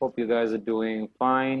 Hope you guys are doing fine.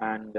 and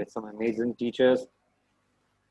with some amazing teachers.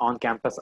on campus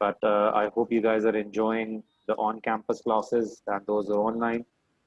But I hope you guys are enjoying the on-campus classes and those are online.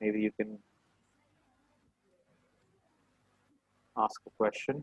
maybe you can ask a question.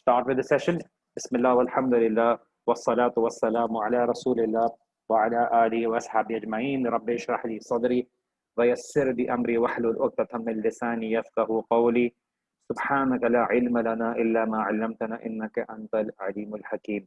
start with the session. Bismillah walhamdulillah wassalatu wassalamu ala rasulillah wa ala alihi wa ashabihi ajma'in. Rabbi ishrah li sadri wa yassir li amri wahlul 'uqdatam min lisani yafqahu qawli. Subhanaka la ilma lana illa ma 'allamtana innaka antal alimul hakim.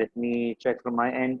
Let me check from my end.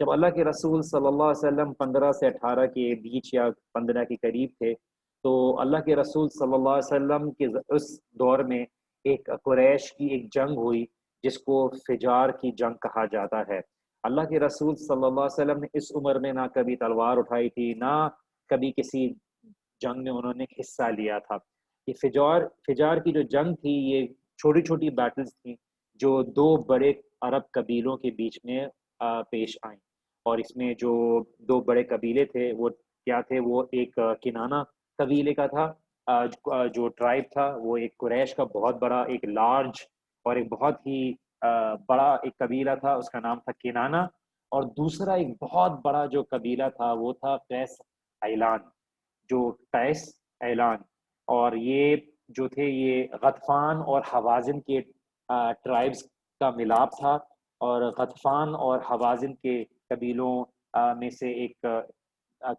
جب اللہ کے رسول صلی اللہ علیہ وسلم 15 سے 18 کے بیچ یا 15 کے قریب تھے، تو اللہ کے رسول صلی اللہ علیہ وسلم کے اس دور میں ایک قریش کی ایک جنگ ہوئی جس کو فجار کی جنگ کہا جاتا ہے۔ اللہ کے رسول صلی اللہ علیہ وسلم نے اس عمر میں نہ کبھی تلوار اٹھائی تھی، نہ کبھی کسی جنگ میں انہوں نے حصہ لیا تھا۔ یہ فجار کی جو جنگ تھی، یہ چھوٹی چھوٹی بیٹلز تھیں جو دو بڑے عرب قبیلوں کے بیچ میں پیش آئیں، اور اس میں جو دو بڑے قبیلے تھے وہ کیا تھے؟ وہ ایک کنانہ قبیلے کا تھا، جو ٹرائب تھا وہ ایک قریش کا بہت بڑا ایک لارج اور ایک بہت ہی بڑا ایک قبیلہ تھا، اس کا نام تھا کنانہ۔ اور دوسرا ایک بہت بڑا جو قبیلہ تھا وہ تھا قیس ایلان، جو قیس ایلان، اور یہ جو تھے یہ غطفان اور حوازن کے ٹرائبز کا ملاپ تھا، اور غطفان اور حوازن کے قبیلوں میں سے ایک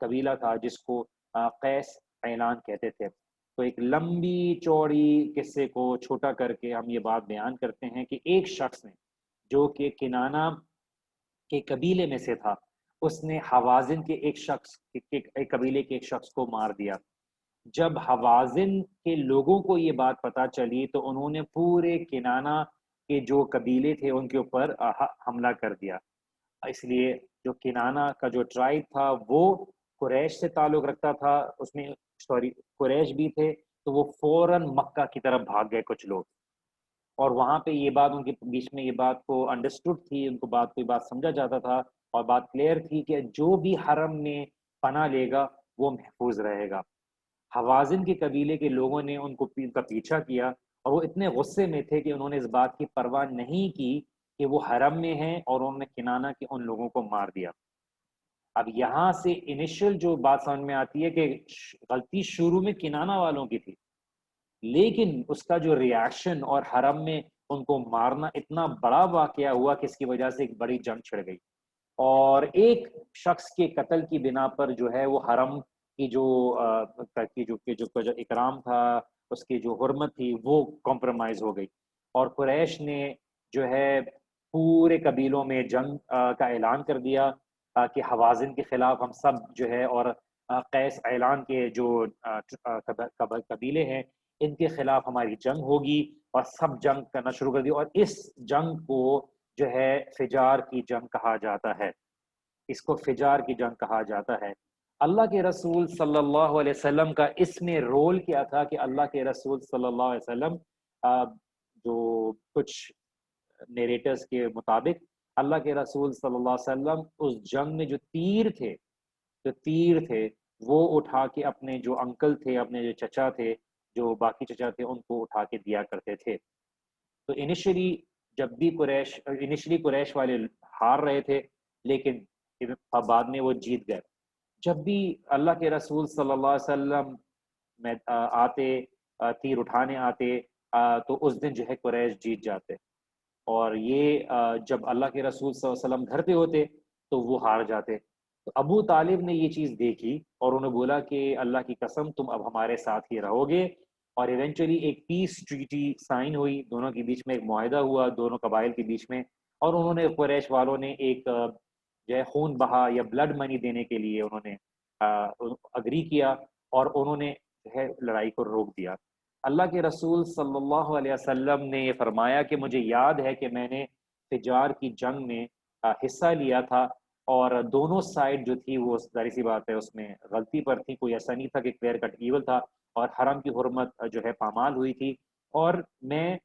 قبیلہ تھا جس کو قیس ایلان کہتے تھے۔ تو ایک لمبی چوڑی قصے کو چھوٹا کر کے ہم یہ بات بیان کرتے ہیں کہ ایک شخص نے جو کہ کنانہ کے قبیلے میں سے تھا، اس نے حوازن کے ایک قبیلے کے ایک شخص کو مار دیا۔ جب حوازن کے لوگوں کو یہ بات پتہ چلی تو انہوں نے پورے کنانہ کے جو قبیلے تھے ان کے اوپر حملہ کر دیا۔ اس لیے جو کنانہ کا جو ٹرائب تھا وہ قریش سے تعلق رکھتا تھا، اس میں قریش بھی تھے، تو وہ فوراً مکہ کی طرف بھاگ گئے کچھ لوگ، اور وہاں پہ یہ بات ان کے بیچ میں یہ بات کو انڈرسٹوڈ تھی، ان کو یہ بات سمجھا جاتا تھا اور بات کلیئر تھی کہ جو بھی حرم میں پناہ لے گا وہ محفوظ رہے گا۔ حوازن کے قبیلے کے لوگوں نے ان کا پیچھا کیا، اور وہ اتنے غصے میں تھے کہ انہوں نے اس بات کی پرواہ نہیں کی کہ وہ حرم میں ہیں، اور انہوں نے کنانہ کے ان لوگوں کو مار دیا۔ اب یہاں سے انیشل جو بات سمجھ میں آتی ہے کہ غلطی شروع میں کنانہ والوں کی تھی، لیکن اس کا جو ریاکشن اور حرم میں ان کو مارنا اتنا بڑا واقعہ ہوا کہ اس کی وجہ سے ایک بڑی جنگ چھڑ گئی، اور ایک شخص کے قتل کی بنا پر جو ہے وہ حرم کی جو اکرام تھا، اس کی جو حرمت تھی وہ کمپرومائز ہو گئی، اور قریش نے جو ہے پورے قبیلوں میں جنگ کا اعلان کر دیا کہ حوازن کے خلاف ہم سب جو ہے، اور قیس اعلان کے جو قبیلے ہیں ان کے خلاف ہماری جنگ ہوگی، اور سب جنگ کرنا شروع کر دی، اور اس جنگ کو جو ہے فجار کی جنگ کہا جاتا ہے، اس کو فجار کی جنگ کہا جاتا ہے۔ اللہ کے رسول صلی اللہ علیہ وسلم کا اس میں رول کیا تھا کہ اللہ کے رسول صلی اللہ علیہ وسلم جو کچھ نیریٹرز کے مطابق اللہ کے رسول صلی اللہ علیہ وسلم اس جنگ میں جو تیر تھے وہ اٹھا کے اپنے جو انکل تھے، اپنے جو چچا تھے، جو باقی چچا تھے، ان کو اٹھا کے دیا کرتے تھے۔ تو انیشلی قریش والے ہار رہے تھے، لیکن بعد میں وہ جیت گئے۔ جب بھی اللہ کے رسول صلی اللہ علیہ وسلم میں آتے، تیر اٹھانے آتے، تو اس دن جو ہے قریش جیت جاتے، اور یہ جب اللہ کے رسول صلی اللہ علیہ وسلم گھر پہ ہوتے تو وہ ہار جاتے۔ تو ابو طالب نے یہ چیز دیکھی اور انہوں نے بولا کہ اللہ کی قسم تم اب ہمارے ساتھ ہی رہو گے، اور ایونچولی ایک پیس ٹریٹی سائن ہوئی، دونوں کے بیچ میں ایک معاہدہ ہوا، دونوں قبائل کے بیچ میں، اور انہوں نے قریش والوں نے ایک جو ہے خون بہا یا بلڈ منی دینے کے لیے انہوں نے اگری کیا، اور انہوں نے جو ہے لڑائی کو روک دیا۔ اللہ کے رسول صلی اللہ علیہ وسلم نے یہ فرمایا کہ مجھے یاد ہے کہ میں نے فجار کی جنگ میں حصہ لیا تھا، اور دونوں سائڈ جو تھی وہ ظاہر سی بات ہے اس میں غلطی پر تھی، کوئی ایسا نہیں تھا کہ کلیئر کٹ ایول تھا، اور حرم کی حرمت جو ہے پامال ہوئی تھی، اور میں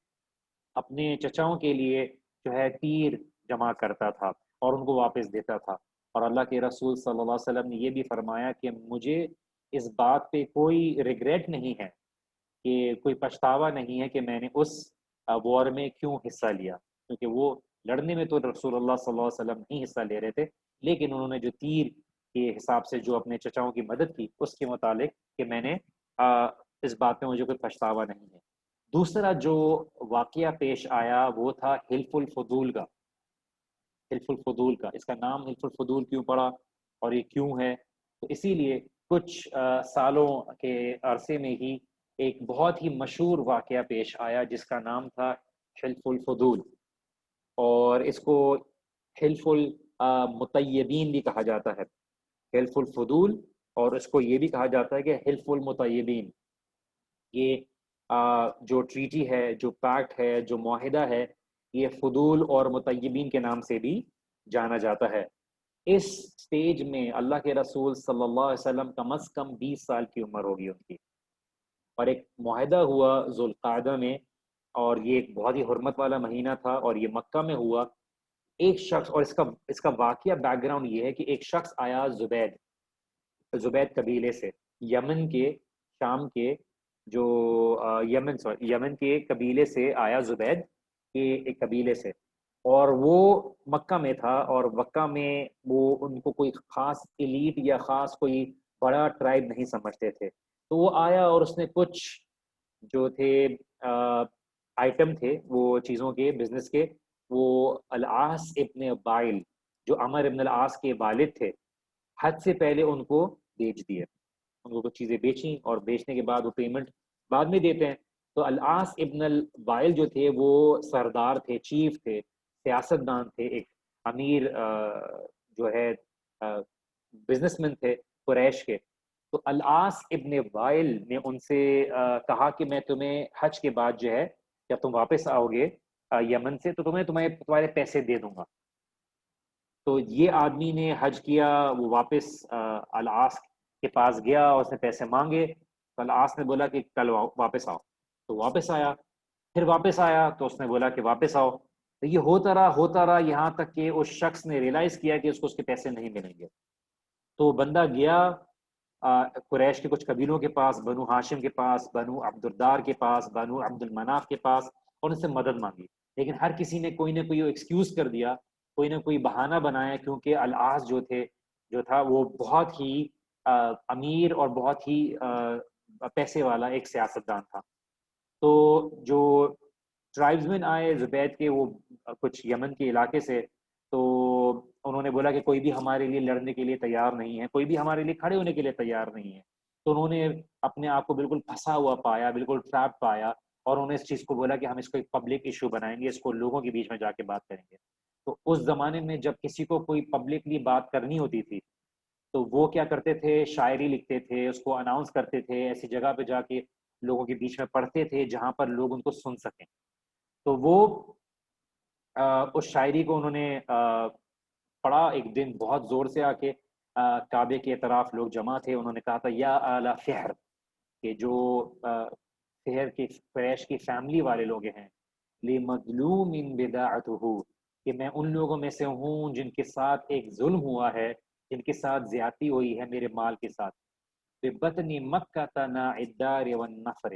اپنے چچاؤں کے لیے جو ہے تیر جمع کرتا تھا اور ان کو واپس دیتا تھا، اور اللہ کے رسول صلی اللہ علیہ وسلم نے یہ بھی فرمایا کہ مجھے اس بات پہ کوئی ریگریٹ نہیں ہے، کہ کوئی پچھتاوا نہیں ہے کہ میں نے اس وار میں کیوں حصہ لیا، کیونکہ وہ لڑنے میں تو رسول اللہ صلی اللہ علیہ وسلم نہیں حصہ لے رہے تھے، لیکن انہوں نے جو تیر کے حساب سے جو اپنے چچاؤں کی مدد کی اس کے متعلق کہ میں نے اس بات میں مجھے کوئی پچھتاوا نہیں ہے۔ دوسرا جو واقعہ پیش آیا وہ تھا حلف الفضول کا۔ حلف الفضول کا، اس کا نام حلف الفضول کیوں پڑا اور یہ کیوں ہے؟ تو اسی لیے کچھ سالوں کے عرصے میں ہی ایک بہت ہی مشہور واقعہ پیش آیا جس کا نام تھا حلف الفضول، اور اس کو حلف مطیبین بھی کہا جاتا ہے، حلف الفضول، اور اس کو یہ بھی کہا جاتا ہے کہ حلف المطیبین۔ یہ جو ٹریٹی ہے، جو پیکٹ ہے، جو معاہدہ ہے، یہ فضول اور مطیبین کے نام سے بھی جانا جاتا ہے۔ اس سٹیج میں اللہ کے رسول صلی اللہ علیہ وسلم کم از کم 20 سال کی عمر ہوگی ان کی، اور ایک معاہدہ ہوا ذوالقعدہ میں، اور یہ ایک بہت ہی حرمت والا مہینہ تھا، اور یہ مکہ میں ہوا۔ ایک شخص، اور اس کا واقعہ بیک گراؤنڈ یہ ہے کہ ایک شخص آیا زبید قبیلے سے، یمن کے، شام کے، جو یمن کے قبیلے سے آیا، زبید کے ایک قبیلے سے، اور وہ مکہ میں تھا، اور مکہ میں وہ ان کو کوئی خاص ایلیٹ یا خاص کوئی بڑا ٹرائب نہیں سمجھتے تھے۔ تو وہ آیا اور اس نے کچھ جو تھے آئٹم تھے وہ چیزوں کے، بزنس کے، وہ العاص ابن وائل جو عمر ابن العاص کے والد تھے، حج سے پہلے ان کو بیچ دیے۔ ان کو کچھ چیزیں بیچیں، اور بیچنے کے بعد وہ پیمنٹ بعد میں دیتے ہیں۔ تو العاص ابن الوائل جو تھے وہ سردار تھے، چیف تھے، سیاست دان تھے، ایک امیر جو ہے بزنس مین تھے قریش کے۔ تو العاص ابن وائل نے ان سے کہا کہ میں تمہیں حج کے بعد جو ہے، جب تم واپس آؤ گے یمن سے، تو تمہارے پیسے دے دوں گا۔ تو یہ آدمی نے حج کیا، وہ واپس العاص کے پاس گیا اور اس نے پیسے مانگے، تو العاص نے بولا کہ کل واپس آؤ۔ تو واپس آیا، پھر واپس آیا تو اس نے بولا کہ واپس آؤ۔ تو یہ ہوتا رہا یہاں تک کہ اس شخص نے ریئلائز کیا کہ اس کو اس کے پیسے نہیں ملیں گے۔ تو بندہ گیا قریش کے کچھ قبیلوں کے پاس، بنو ہاشم کے پاس، بنو عبدالدار کے پاس، بنو عبد المناف کے پاس، اور ان سے مدد مانگی، لیکن ہر کسی نے کوئی نہ کوئی ایکسکیوز کر دیا، کوئی نہ کوئی بہانہ بنایا، کیونکہ العاص جو تھا وہ بہت ہی امیر اور بہت ہی پیسے والا ایک سیاستدان تھا۔ تو جو ٹرائبزمین آئے زبید کے، وہ کچھ یمن کے علاقے سے، تو انہوں نے بولا کہ کوئی بھی ہمارے لیے لڑنے کے لیے تیار نہیں ہے، کوئی بھی ہمارے لیے کھڑے ہونے کے لیے تیار نہیں ہے۔ تو انہوں نے اپنے آپ کو بالکل پھنسا ہوا پایا، بالکل ٹریپ پایا، اور انہوں نے اس چیز کو بولا کہ ہم اس کو ایک پبلک ایشو بنائیں گے، اس کو لوگوں کے بیچ میں جا کے بات کریں گے۔ تو اس زمانے میں جب کسی کو کوئی پبلکلی بات کرنی ہوتی تھی تو وہ کیا کرتے تھے، شاعری لکھتے تھے، اس کو اناؤنس کرتے تھے، ایسی جگہ پہ جا کے لوگوں کے بیچ میں پڑھتے تھے جہاں پر لوگ ان کو سن سکیں۔ تو وہ اس شاعری کو انہوں نے پڑھا ایک دن بہت زور سے، آ کے کعبے کے اطراف لوگ جمع تھے، انہوں نے کہا تھا یا آل فہر، کہ جو فہر کی، قریش کی فیملی والے لوگ ہیں، لمظلوم بداعتہ، کہ میں ان لوگوں میں سے ہوں جن کے ساتھ ایک ظلم ہوا ہے، جن کے ساتھ زیادتی ہوئی ہے میرے مال کے ساتھ۔ ببطن مکہ ناع الدار والنفر،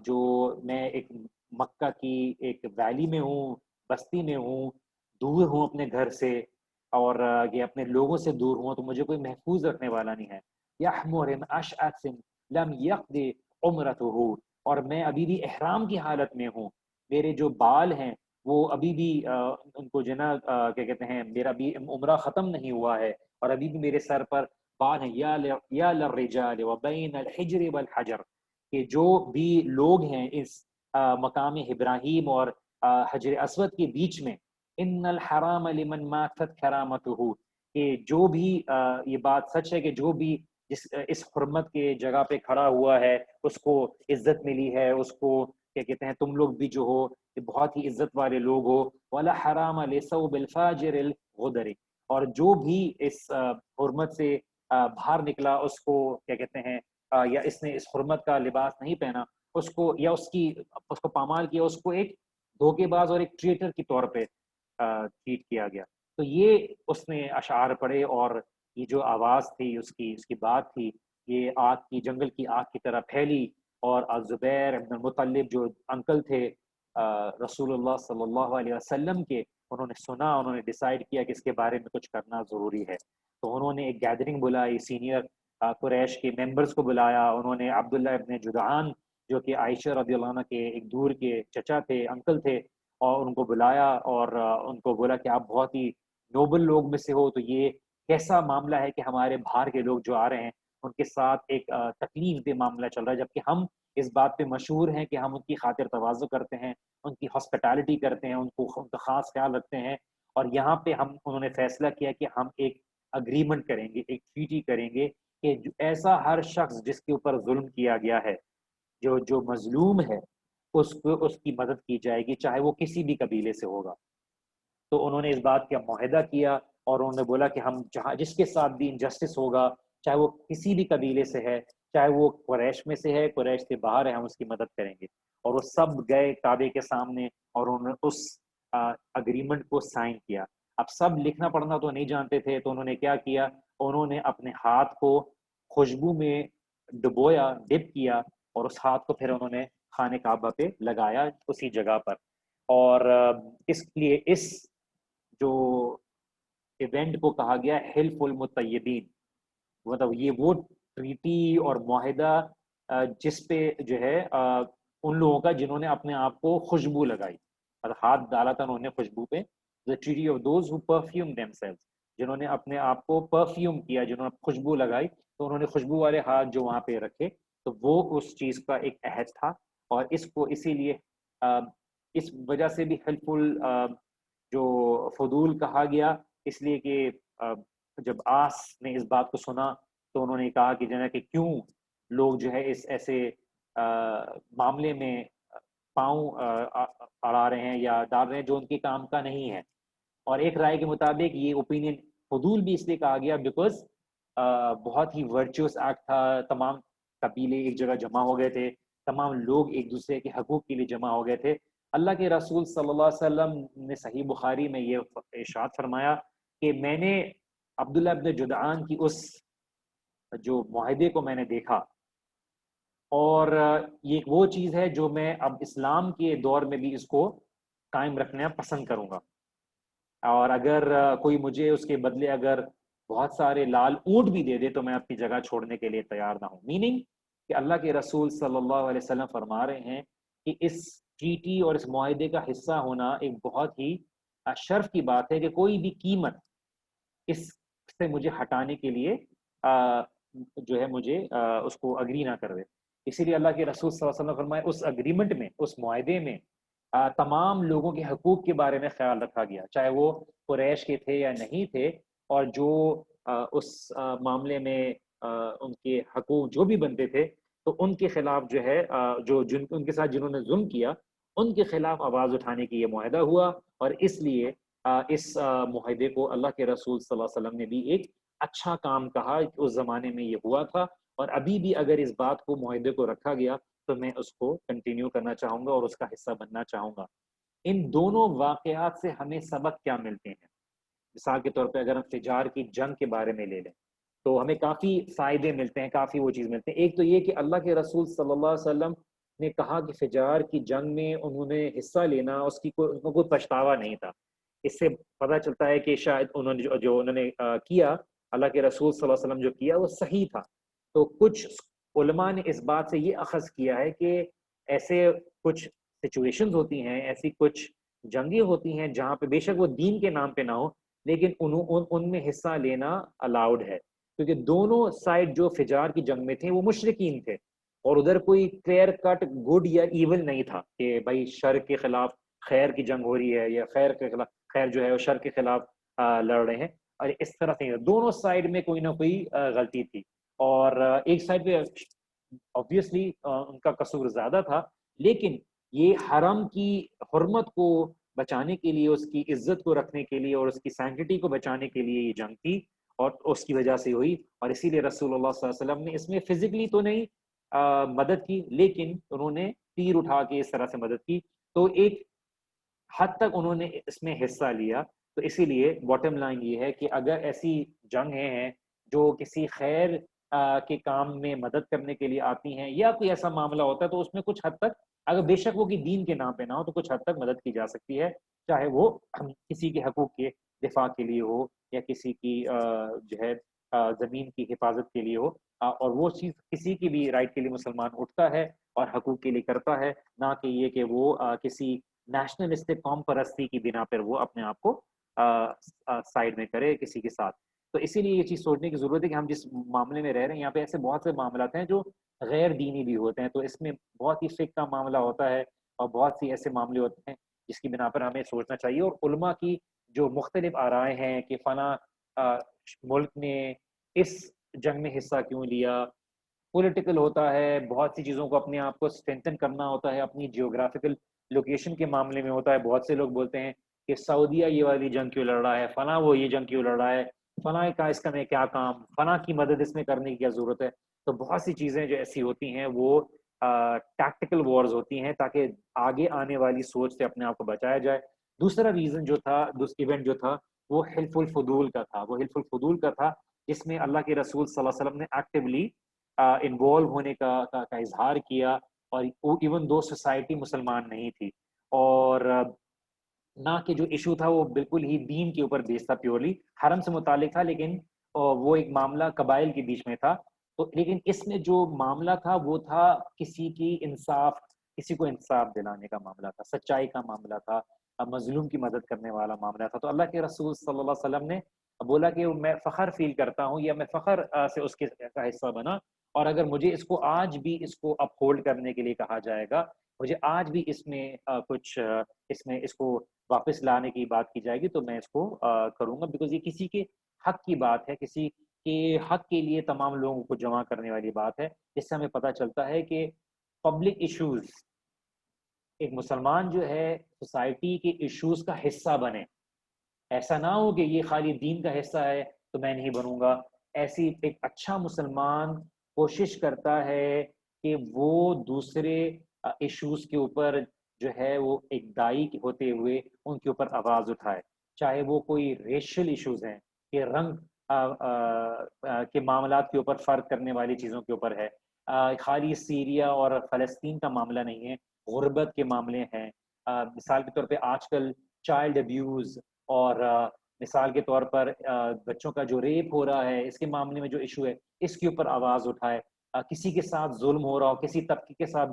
جو میں ایک مکہ کی ایک ویلی میں ہوں، بستی میں ہوں، دور ہوں اپنے گھر سے، اور یہ اپنے لوگوں سے دور ہوں، تو مجھے کوئی محفوظ رکھنے والا نہیں ہے۔ یحمر اشعث لم یقض عمرته، اور میں ابھی بھی احرام کی حالت میں ہوں، میرے جو بال ہیں وہ ابھی بھی ان کو جو نا کیا کہتے ہیں، میرا بھی عمرہ ختم نہیں ہوا ہے، اور ابھی بھی میرے سر پر بال ہیں۔ یا للرجال وبین الحجر والحجر، کہ جو بھی لوگ ہیں اس مقام ابراہیم اور حجر اسود کے بیچ میں، ان الحرام لمن ماتت کرامتہ، کہ جو بھی یہ بات سچ ہے کہ جو بھی اس حرمت کے جگہ پہ کھڑا ہوا ہے اس کو عزت ملی ہے، اس کو کیا کہتے ہیں، تم لوگ بھی جو ہو یہ بہت ہی عزت والے لوگ ہو۔ ولا حرام لثوب الفاجر الغدر، اور جو بھی اس حرمت سے باہر نکلا، اس کو کیا کہتے ہیں، یا اس نے اس حرمت کا لباس نہیں پہنا، اس کو، یا اس کو پامال کیا، اس کو ایک دھوکے باز اور ایک ٹریٹر کے طور پہ ٹریٹ کیا گیا۔ تو یہ اس نے اشعار پڑھے، اور یہ جو آواز تھی اس کی بات تھی، یہ آگ کی، جنگل کی آگ کی طرح پھیلی، اور زبیر ابن المطلب جو انکل تھے رسول اللہ صلی اللہ علیہ وسلم کے، انہوں نے سنا، انہوں نے ڈیسائیڈ کیا کہ اس کے بارے میں کچھ کرنا ضروری ہے۔ تو انہوں نے ایک گیدرنگ بلائی، سینئر قریش کے ممبرز کو بلایا، انہوں نے عبداللہ ابن جدعان جو کہ عائشہ رضی اللہ عنہ کے ایک دور کے چچا تھے، انکل تھے، اور ان کو بلایا، اور ان کو بولا کہ آپ بہت ہی نوبل لوگ میں سے ہو، تو یہ کیسا معاملہ ہے کہ ہمارے باہر کے لوگ جو آ رہے ہیں ان کے ساتھ ایک تکلیف دہ معاملہ چل رہا ہے، جبکہ ہم اس بات پہ مشہور ہیں کہ ہم ان کی خاطر تواضع کرتے ہیں، ان کی ہاسپٹالٹی کرتے ہیں، ان کا خاص خیال رکھتے ہیں، اور یہاں پہ انہوں نے فیصلہ کیا کہ ہم ایک اگریمنٹ کریں گے، ایک ٹریٹی کریں گے کہ ایسا ہر شخص جس کے اوپر ظلم کیا گیا ہے، جو مظلوم ہے، اس کی مدد کی جائے گی، چاہے وہ کسی بھی قبیلے سے ہوگا۔ تو انہوں نے اس بات کا معاہدہ کیا اور انہوں نے بولا کہ ہم جس کے ساتھ بھی انجسٹس ہوگا، چاہے وہ کسی بھی قبیلے سے ہے، چاہے وہ قریش میں سے ہے، قریش سے باہر ہے، ہم اس کی مدد کریں گے۔ اور وہ سب گئے کعبے کے سامنے اور انہوں نے اس اگریمنٹ کو سائن کیا۔ اب سب لکھنا پڑھنا تو نہیں جانتے تھے، تو انہوں نے کیا کیا، انہوں نے اپنے ہاتھ کو خوشبو میں ڈبویا، ڈپ کیا، اور اس ہاتھ کو پھر انہوں نے خانہ کعبہ پہ لگایا اسی جگہ پر۔ اور اس لیے اس جو ایونٹ کو کہا گیا حلف المطیبین، مطلب یہ وہ ٹریٹی اور معاہدہ جس پہ جو ہے ان لوگوں کا جنہوں نے اپنے آپ کو خوشبو لگائی، مطلب ہاتھ ڈالا تھا انہوں نے خوشبو پہ، the treaty of those who perfume themselves، جنہوں نے اپنے آپ کو پرفیوم کیا، جنہوں نے خوشبو لگائی، تو انہوں نے خوشبو والے ہاتھ جو وہاں پہ رکھے، تو وہ اس چیز کا ایک عہد تھا۔ اور اس کو اسی لیے اس وجہ سے بھی حلف جو فضول کہا گیا، اس لیے کہ جب آس نے اس بات کو سنا تو انہوں نے کہا کہ جنہیں کہ کیوں لوگ جو ہے اس ایسے معاملے میں پاؤں اڑا رہے ہیں یا ڈال رہے ہیں جو ان کے کام کا نہیں ہے۔ اور ایک رائے کے مطابق یہ اوپینین فضول بھی اس لیے کہا گیا بیکاز بہت ہی ورچوس ایکٹ تھا، تمام قبیلے ایک جگہ جمع ہو گئے تھے، تمام لوگ ایک دوسرے کے حقوق کے لیے جمع ہو گئے تھے۔ اللہ کے رسول صلی اللہ علیہ وسلم نے صحیح بخاری میں یہ ارشاد فرمایا کہ میں نے عبداللہ ابن جدعان کی اس جو معاہدے کو میں نے دیکھا، اور یہ وہ چیز ہے جو میں اب اسلام کے دور میں بھی اس کو قائم رکھنا پسند کروں گا، اور اگر کوئی مجھے اس کے بدلے اگر بہت سارے لال اونٹ بھی دے دے تو میں اپنی جگہ چھوڑنے کے لیے تیار نہ ہوں۔ میننگ کہ اللہ کے رسول صلی اللہ علیہ وسلم فرما رہے ہیں کہ اس ٹریٹی اور اس معاہدے کا حصہ ہونا ایک بہت ہی شرف کی بات ہے کہ کوئی بھی قیمت اس سے مجھے ہٹانے کے لیے جو ہے مجھے اس کو اگری نہ کر دے۔ اسی لیے اللہ کے رسول صلی اللہ علیہ وسلم فرمائے اس اگریمنٹ میں، اس معاہدے میں تمام لوگوں کے حقوق کے بارے میں خیال رکھا گیا، چاہے وہ قریش کے تھے یا نہیں تھے، اور جو اس معاملے میں ان کے حقوق جو بھی بنتے تھے، تو ان کے خلاف جو ہے ان کے ساتھ جنہوں نے ظلم کیا ان کے خلاف آواز اٹھانے کی یہ معاہدہ ہوا۔ اور اس لیے اس معاہدے کو اللہ کے رسول صلی اللہ علیہ وسلم نے بھی ایک اچھا کام کہا، اس زمانے میں یہ ہوا تھا، اور ابھی بھی اگر اس بات کو معاہدے کو رکھا گیا تو میں اس کو کنٹینیو کرنا چاہوں گا اور اس کا حصہ بننا چاہوں گا۔ ان دونوں واقعات سے ہمیں سبق کیا ملتے ہیں؟ مثال کے طور پہ اگر ہم فجار کی جنگ کے بارے میں لے لیں تو ہمیں کافی فائدے ملتے ہیں، کافی وہ چیز ملتے ہیں۔ ایک تو یہ کہ اللہ کے رسول صلی اللہ علیہ وسلم نے کہا کہ فجار کی جنگ میں انہوں نے حصہ لینا، اس کی کوئی پچھتاوا نہیں تھا۔ اس سے پتہ چلتا ہے کہ شاید انہوں نے جو انہوں نے کیا، اللہ کے رسول صلی اللہ علیہ وسلم جو کیا وہ صحیح تھا۔ تو کچھ علماء نے اس بات سے یہ اخذ کیا ہے کہ ایسے کچھ سچویشنز ہوتی ہیں، ایسی کچھ جنگیں ہوتی ہیں جہاں پہ بے شک وہ دین کے نام پہ نہ ہو، لیکن ان میں حصہ لینا الاؤڈ ہے، کیونکہ دونوں سائڈ جو فجار کی جنگ میں تھے وہ مشرکین تھے، اور ادھر کوئی کلیئر کٹ گڈ یا ایول نہیں تھا کہ بھائی شر کے خلاف خیر کی جنگ ہو رہی ہے یا خیر کے خلاف خیر جو ہے وہ شر کے خلاف لڑ رہے ہیں، اور اس طرح سے دونوں سائڈ میں کوئی نہ کوئی غلطی تھی۔ اور ایک سائڈ پہ obviously ان کا قصور زیادہ تھا، لیکن یہ حرم کی حرمت کو بچانے کے لیے، اس کی عزت کو رکھنے کے لیے اور اس کی سینکٹی کو بچانے کے لیے یہ جنگ تھی، اور اس کی وجہ سے ہوئی۔ اور اسی لیے رسول اللہ صلی اللہ علیہ وسلم نے اس میں فزیکلی تو نہیں مدد کی، لیکن انہوں نے تیر اٹھا کے اس طرح سے مدد کی، تو ایک حد تک انہوں نے اس میں حصہ لیا۔ تو اسی لیے باٹم لائن یہ ہے کہ اگر ایسی جنگیں ہیں جو کسی خیر کے کام میں مدد کرنے کے لیے آتی ہیں، یا کوئی ایسا معاملہ ہوتا ہے، تو اس میں کچھ حد تک اگر بے شک وہ کہ دین کے نام پہ نہ ہو تو کچھ حد تک مدد کی جا سکتی ہے، چاہے وہ کسی کے حقوق کے دفاع کے لیے ہو یا کسی کی جو ہے زمین کی حفاظت کے لیے ہو، اور وہ چیز کسی کی بھی رائٹ کے لیے مسلمان اٹھتا ہے اور حقوق کے لیے کرتا ہے، نہ کہ یہ کہ وہ کسی نیشنلسٹک قوم پرستی کی بنا پر وہ اپنے آپ کو سائڈ میں کرے کسی کے ساتھ۔ تو اسی لیے یہ چیز سوچنے کی ضرورت ہے کہ ہم جس معاملے میں رہ رہے ہیں یہاں پہ ایسے بہت سے معاملات ہیں جو غیر دینی بھی ہوتے ہیں، تو اس میں بہت ہی فقہ کا معاملہ ہوتا ہے اور بہت سی ایسے معاملے ہوتے ہیں جس کی بنا پر ہمیں سوچنا چاہیے، اور علماء کی جو مختلف آرائیں ہیں کہ فلاں ملک نے اس جنگ میں حصہ کیوں لیا، پولیٹیکل ہوتا ہے، بہت سی چیزوں کو اپنے آپ کو اسٹرینتھن کرنا ہوتا ہے، اپنی جیوگرافیکل لوکیشن کے معاملے میں ہوتا ہے. بہت سے لوگ بولتے ہیں کہ سعودیہ یہ والی جنگ کیوں لڑ رہا ہے، فلاں وہ یہ جنگ کیوں لڑ رہا ہے، فلاں کا اس کا میں کیا کام، فلاں کی مدد اس میں کرنے کی کیا ضرورت ہے. تو بہت سی چیزیں جو ایسی ہوتی ہیں وہ ٹیکٹیکل وارز ہوتی ہیں تاکہ آگے آنے والی سوچ سے اپنے آپ کو بچایا جائے. دوسرا ریزن جو تھا، دوسرا ایونٹ جو تھا، وہ حلف الفضول کا تھا. وہ حلف الفضول کا تھا جس میں اللہ کے رسول صلی اللہ علیہ وسلم نے ایکٹیولی انوالو ہونے کا اظہار کیا، اور ایون دو سوسائٹی مسلمان نہیں تھی، اور نہ کہ جو ایشو تھا وہ بالکل ہی دین کے اوپر بیس تھا، پیورلی حرم سے متعلق تھا، لیکن وہ ایک معاملہ قبائل کے بیچ میں تھا. تو لیکن اس میں جو معاملہ تھا وہ تھا کسی کی انصاف، کسی کو انصاف دلانے کا معاملہ تھا، سچائی کا معاملہ تھا، مظلوم کی مدد کرنے والا معاملہ تھا. تو اللہ کے رسول صلی اللہ علیہ وسلم نے بولا کہ میں فخر فیل کرتا ہوں، یا میں فخر سے اس کے کا حصہ بنا، اور اگر مجھے اس کو آج بھی اس کو اپ ہولڈ کرنے کے لیے کہا جائے گا، مجھے آج بھی اس میں کچھ اس میں اس کو واپس لانے کی بات کی جائے گی تو میں اس کو کروں گا، بیکاز یہ کسی کے حق کی بات ہے، کسی کے حق کے لیے تمام لوگوں کو جمع کرنے والی بات ہے. اس سے ہمیں پتہ چلتا ہے کہ پبلک ایشوز، ایک مسلمان جو ہے سوسائٹی کے ایشوز کا حصہ بنے. ایسا نہ ہو کہ یہ خالی دین کا حصہ ہے تو میں نہیں بنوں گا. ایسی ایک اچھا مسلمان کوشش کرتا ہے کہ وہ دوسرے ایشوز کے اوپر جو ہے وہ ایک دائی ہوتے ہوئے ان کے اوپر آواز اٹھائے، چاہے وہ کوئی ریشل ایشوز ہیں کہ رنگ کے معاملات کے اوپر فرق کرنے والی چیزوں کے اوپر ہے. خالی سیریا اور فلسطین کا معاملہ نہیں ہے، غربت کے معاملے ہیں. مثال کے طور پہ آج کل چائلڈ ابیوز، اور مثال کے طور پر بچوں کا جو ریپ ہو رہا ہے اس کے معاملے میں جو ایشو ہے اس کے اوپر آواز اٹھائے. کسی کے ساتھ ظلم ہو رہا ہو، کسی طبقے کے ساتھ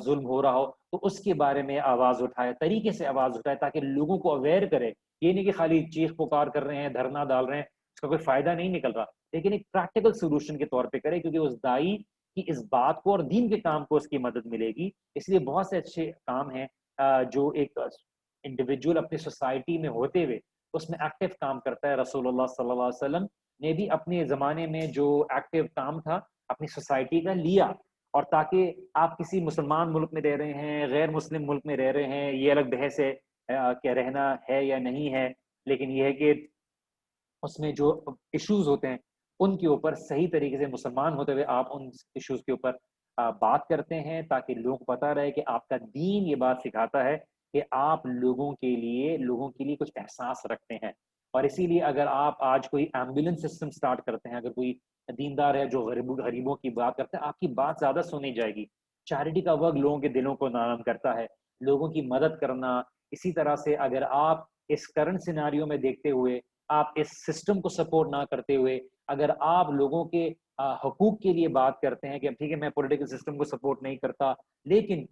ظلم ہو رہا ہو تو اس کے بارے میں آواز اٹھائے، طریقے سے آواز اٹھائے تاکہ لوگوں کو اویئر کرے. یہ نہیں کہ خالی چیخ پکار کر رہے ہیں، دھرنا ڈال رہے ہیں، اس کا کوئی فائدہ نہیں نکل رہا، لیکن ایک پریکٹیکل سولوشن کے طور پہ کرے، کیونکہ اس دائی کی اس بات کو اور دین کے کام کو اس کی مدد ملے گی. اس لیے بہت سے اچھے کام ہیں جو ایک انڈیویجول اپنی سوسائٹی میں ہوتے ہوئے اس میں ایکٹیو کام کرتا ہے. رسول اللہ صلی اللہ علیہ وسلم نے بھی اپنے زمانے میں جو ایکٹیو کام تھا اپنی سوسائٹی کا لیا. اور تاکہ آپ کسی مسلمان ملک میں رہ رہے ہیں، غیر مسلم ملک میں رہ رہے ہیں، یہ الگ بحث ہے کہ رہنا ہے یا نہیں ہے، لیکن یہ ہے کہ اس میں جو ایشوز ہوتے ہیں ان کے اوپر صحیح طریقے سے مسلمان ہوتے ہوئے آپ ان ایشوز کے اوپر بات کرتے ہیں، تاکہ لوگوں کو پتہ رہے کہ آپ کا دین یہ بات سکھاتا ہے کہ آپ لوگوں کے لیے کچھ احساس رکھتے ہیں. اور اسی لیے اگر آپ آج کوئی ایمبولینس سسٹم سٹارٹ کرتے ہیں، اگر کوئی دیندار ہے جو غریبوں کی بات کرتے ہیں، آپ کی بات زیادہ سنی جائے گی. چیریٹی کا ورک لوگوں کے دلوں کو نرم کرتا ہے، لوگوں کی مدد کرنا. اسی طرح سے اگر آپ اس کرنٹ سیناریو میں دیکھتے ہوئے آپ اس سسٹم کو سپورٹ نہ کرتے ہوئے اگر آپ لوگوں کے حقوق کے لیے بات کرتے ہیں کہ ٹھیک ہے میں پولیٹیکل سسٹم کو سپورٹ نہیں کرتا، لیکن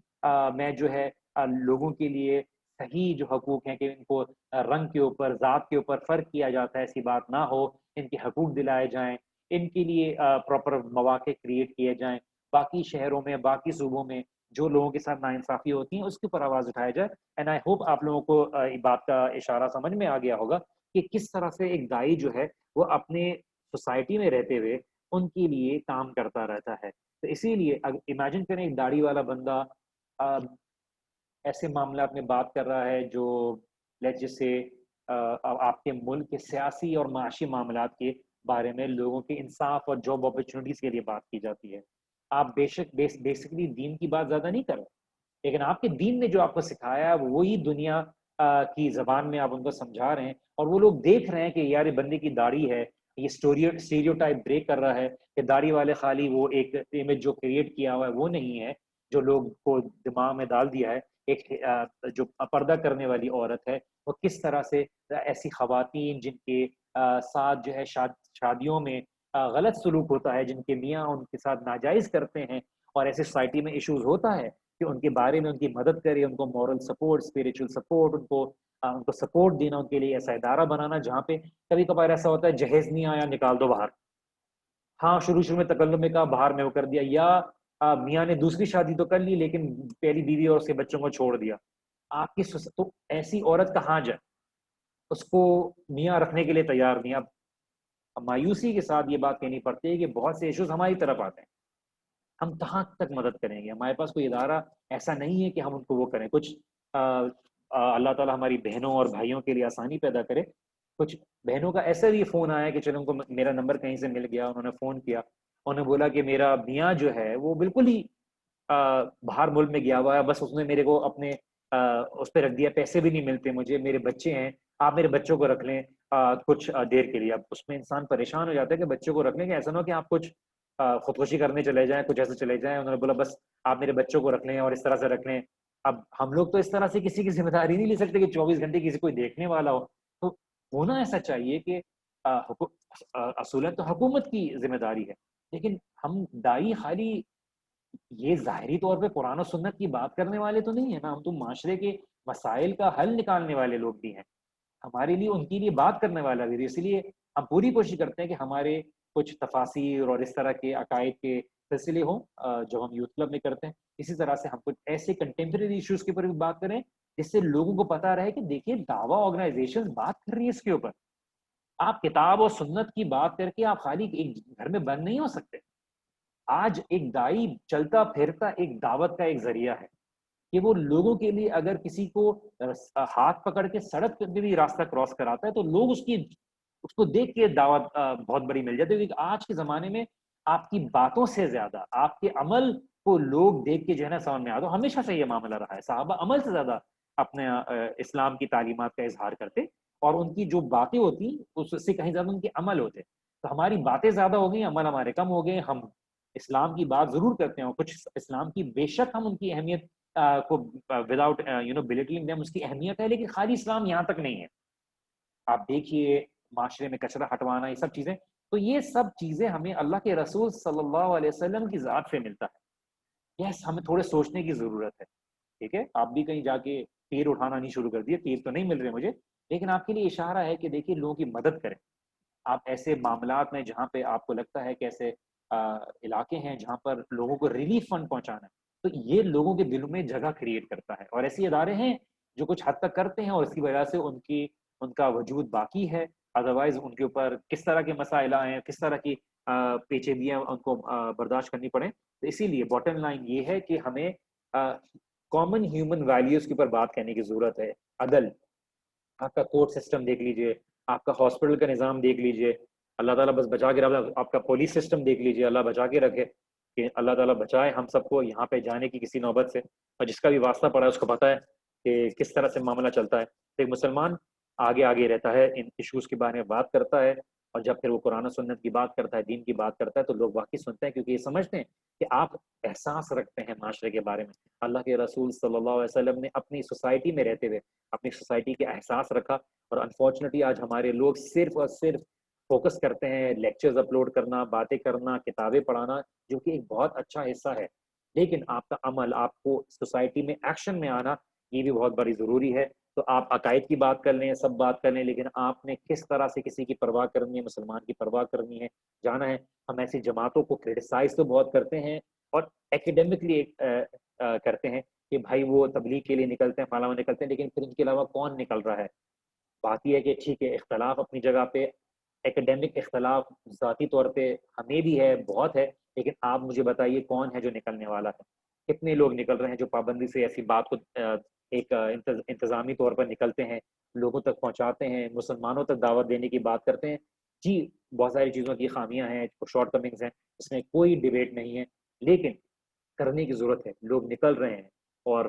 میں جو ہے لوگوں کے لیے صحیح جو حقوق ہیں کہ ان کو رنگ کے اوپر، ذات کے اوپر فرق کیا جاتا ہے، ایسی بات نہ ہو، ان کے حقوق دلائے جائیں، ان کے لیے پراپر مواقع کریٹ کیے جائیں، باقی شہروں میں، باقی صوبوں میں جو لوگوں کے ساتھ ناانصافی ہوتی ہیں اس کے اوپر آواز اٹھایا جائے. اینڈ آئی ہوپ آپ لوگوں کو بات کا اشارہ سمجھ میں آ گیا ہوگا کہ کس طرح سے ایک دائی جو ہے وہ اپنے سوسائٹی میں رہتے ہوئے ان کے لیے کام کرتا رہتا ہے. تو اسی لیے امیجن کریں ایک داڑھی والا بندہ ایسے معاملات میں بات کر رہا ہے جو جس سے آپ کے ملک کے سیاسی اور معاشی معاملات کے بارے میں لوگوں کے انصاف اور جاب اپرچونیٹیز کے لیے بات کی جاتی ہے. آپ بیسکلی دین کی بات زیادہ نہیں کر رہے، لیکن آپ کے دین نے جو آپ کو سکھایا ہے وہی دنیا کی زبان میں آپ ان کو سمجھا رہے ہیں، اور وہ لوگ دیکھ رہے ہیں کہ یار بندے کی داڑھی ہے، یہ اسٹیریوٹائپ بریک کر رہا ہے کہ داڑھی والے خالی وہ ایک امیج جو کریٹ کیا ہوا ہے وہ نہیں ہے جو لوگ کو دماغ میں ڈال دیا ہے. ایک جو پردہ کرنے والی عورت ہے وہ کس طرح سے ایسی خواتین جن کے ساتھ جو ہے شادیوں میں غلط سلوک ہوتا ہے، جن کے میاں ان کے ساتھ ناجائز کرتے ہیں، اور ایسے سوسائٹی میں ایشوز ہوتا ہے کہ ان کے بارے میں ان کی مدد کرے، ان کو مورل سپورٹ، اسپریچول سپورٹ، ان کو سپورٹ دینا، ان کے لیے ایسا ادارہ بنانا جہاں پہ کبھی کبھار ایسا ہوتا ہے جہیز نہیں آیا نکال دو باہر. ہاں شروع میں تکلم میں کہا باہر میں وہ کر دیا، یا میاں نے دوسری شادی تو کر لی لیکن پہلی بیوی اور اس کے بچوں کو چھوڑ دیا. آپ کی تو ایسی عورت کہاں جائے؟ اس کو میاں رکھنے کے لیے تیار نہیں. اب مایوسی کے ساتھ یہ بات کہنی پڑتی ہے کہ بہت سے ایشوز ہماری طرف آتے ہیں. ہم کہاں تک مدد کریں گے؟ ہمارے پاس کوئی ادارہ ایسا نہیں ہے کہ ہم ان کو وہ کریں. کچھ اللہ تعالیٰ ہماری بہنوں اور بھائیوں کے لیے آسانی پیدا کرے. کچھ بہنوں کا ایسا بھی فون آیا کہ چلو ان کو میرا نمبر کہیں سے مل گیا, انہوں نے فون کیا, انہوں نے بولا کہ میرا میاں جو ہے وہ بالکل ہی باہر ملک میں گیا ہوا ہے, بس اس نے میرے کو اپنے اس پہ رکھ دیا, پیسے بھی نہیں ملتے مجھے, میرے بچے ہیں, آپ میرے بچوں کو رکھ لیں کچھ دیر کے لیے. اب اس میں انسان پریشان ہو جاتا ہے کہ بچوں کو رکھ لیں, کہ ایسا نہ ہو کہ آپ کچھ خودکشی کرنے چلے جائیں, کچھ ایسے چلے جائیں. انہوں نے بولا بس آپ میرے بچوں کو رکھ لیں اور اس طرح سے رکھ لیں. اب ہم لوگ تو اس طرح سے کسی کی ذمہ داری نہیں لے سکتے کہ 24 گھنٹے کسی کوئی دیکھنے والا ہو. تو ہونا ایسا چاہیے کہ اصولاً تو حکومت کی ذمہ داری ہے, لیکن ہم دائی خالی یہ ظاہری طور پہ قرآن و سنت کی بات کرنے والے تو نہیں ہے نا, ہم تو معاشرے کے مسائل کا حل نکالنے والے لوگ بھی ہیں. ہمارے لیے ان کے لیے بات کرنے والا بھی. اس لیے ہم پوری کوشش کرتے ہیں کہ ہمارے کچھ تفاسیر اور اس طرح کے عقائد کے سلسلے ہوں جو ہم یوتھ کلب میں کرتے ہیں. اسی طرح سے ہم کچھ ایسے کنٹمپریری ایشوز کے اوپر بھی بات کریں جس سے لوگوں کو پتا رہے کہ دیکھیے دعویٰ آرگنائزیشن بات کر رہی ہے اس کے اوپر. آپ کتاب اور سنت کی بات کر کے آپ خالی ایک گھر میں بند نہیں ہو سکتے. آج ایک دائی چلتا پھرتا ایک دعوت کا ایک ذریعہ ہے کہ وہ لوگوں کے لیے اگر کسی کو ہاتھ پکڑ کے سڑک پہ بھی راستہ کراس کراتا ہے تو لوگ اس کو دیکھ کے دعوت بہت بڑی مل جاتی ہے. کیونکہ آج کے زمانے میں آپ کی باتوں سے زیادہ آپ کے عمل کو لوگ دیکھ کے جو ہے نا سامنے آ دو. ہمیشہ سے یہ معاملہ رہا ہے, صحابہ عمل سے زیادہ اپنے اسلام کی تعلیمات کا اظہار کرتے, اور ان کی جو باتیں ہوتی اس سے کہیں زیادہ ان کے عمل ہوتے. تو ہماری باتیں زیادہ ہو گئی, عمل ہمارے کم ہو گئے. ہم اسلام کی بات ضرور کرتے ہیں, کچھ اسلام کی بے شک ہم ان کی اہمیت کو وداؤٹ بلیٹلنگ دیم اس کی اہمیت ہے, لیکن خالی اسلام یہاں تک نہیں ہے. آپ دیکھیے معاشرے میں کچرا ہٹوانا, یہ سب چیزیں, تو یہ سب چیزیں ہمیں اللہ کے رسول صلی اللہ علیہ وسلم کی ذات سے ملتا ہے. یس, ہمیں تھوڑے سوچنے کی ضرورت ہے. ٹھیک ہے, آپ بھی کہیں جا کے تیر اٹھانا نہیں شروع کر دیے, تیر تو نہیں مل رہے مجھے, لیکن آپ کے لیے اشارہ ہے کہ دیکھیے لوگوں کی مدد کریں. آپ ایسے معاملات میں جہاں پہ آپ کو لگتا ہے کہ ایسے علاقے ہیں جہاں پر لوگوں کو ریلیف فنڈ پہنچانا ہے, تو یہ لوگوں کے دلوں میں جگہ کریٹ کرتا ہے. اور ایسے ادارے ہیں جو کچھ حد تک کرتے ہیں اور اس کی وجہ سے ان کا وجود باقی ہے. ادروائز ان کے اوپر کس طرح کے مسائل آئے ہیں, کس طرح کی پیچیدگیاں ان کو برداشت کرنی پڑیں. تو اسی لیے باٹم لائن یہ ہے کہ ہمیں کامن ہیومن ویلیوز کے اوپر بات کرنے کی ضرورت ہے. عدل, آپ کا کورٹ سسٹم دیکھ لیجئے, آپ کا ہاسپٹل کا نظام دیکھ لیجئے, اللہ تعالیٰ بس بچا کے رکھے. آپ کا پولیس سسٹم دیکھ لیجئے, اللہ بچا کے رکھے, کہ اللہ تعالیٰ بچائے ہم سب کو یہاں پہ جانے کی کسی نوبت سے. اور جس کا بھی واسطہ پڑا ہے اس کو پتہ ہے کہ کس طرح سے معاملہ چلتا ہے. ایک مسلمان آگے آگے رہتا ہے, ان ایشوز کے بارے میں بات کرتا ہے, اور جب پھر وہ قرآن و سنت کی بات کرتا ہے, دین کی بات کرتا ہے, تو لوگ واقعی سنتے ہیں, کیونکہ یہ سمجھتے ہیں کہ آپ احساس رکھتے ہیں معاشرے کے بارے میں. اللہ کے رسول صلی اللہ علیہ وسلم نے اپنی سوسائٹی میں رہتے ہوئے اپنی سوسائٹی کے احساس رکھا. اور انفارچونیٹلی آج ہمارے لوگ صرف اور صرف فوکس کرتے ہیں لیکچرز اپلوڈ کرنا, باتیں کرنا, کتابیں پڑھانا, جو کہ ایک بہت اچھا حصہ ہے, لیکن آپ کا عمل, آپ کو سوسائٹی میں ایکشن میں آنا, یہ بھی بہت بڑی ضروری ہے. تو آپ عقائد کی بات کر لیں, سب بات کر لیں, لیکن آپ نے کس طرح سے کسی کی پرواہ کرنی ہے, مسلمان کی پرواہ کرنی ہے, جانا ہے. ہم ایسی جماعتوں کو کرٹیسائز تو بہت کرتے ہیں اور ایکیڈیمکلی کرتے ہیں کہ بھائی وہ تبلیغ کے لیے نکلتے ہیں, فلاں نکلتے ہیں, لیکن پھر ان کے علاوہ کون نکل رہا ہے؟ بات یہ ہے کہ ٹھیک ہے, اختلاف اپنی جگہ پہ, ایکیڈیمک اختلاف ذاتی طور پہ ہمیں بھی ہے, بہت ہے, لیکن آپ مجھے بتائیے کون ہے جو نکلنے والا ہے؟ کتنے لوگ نکل رہے ہیں جو پابندی سے ایسی بات کو ایک انتظامی طور پر نکلتے ہیں, لوگوں تک پہنچاتے ہیں, مسلمانوں تک دعوت دینے کی بات کرتے ہیں. جی بہت ساری چیزوں کی خامیاں ہیں, شارٹ کمنگز ہیں, اس میں کوئی ڈیبیٹ نہیں ہے, لیکن کرنے کی ضرورت ہے. لوگ نکل رہے ہیں, اور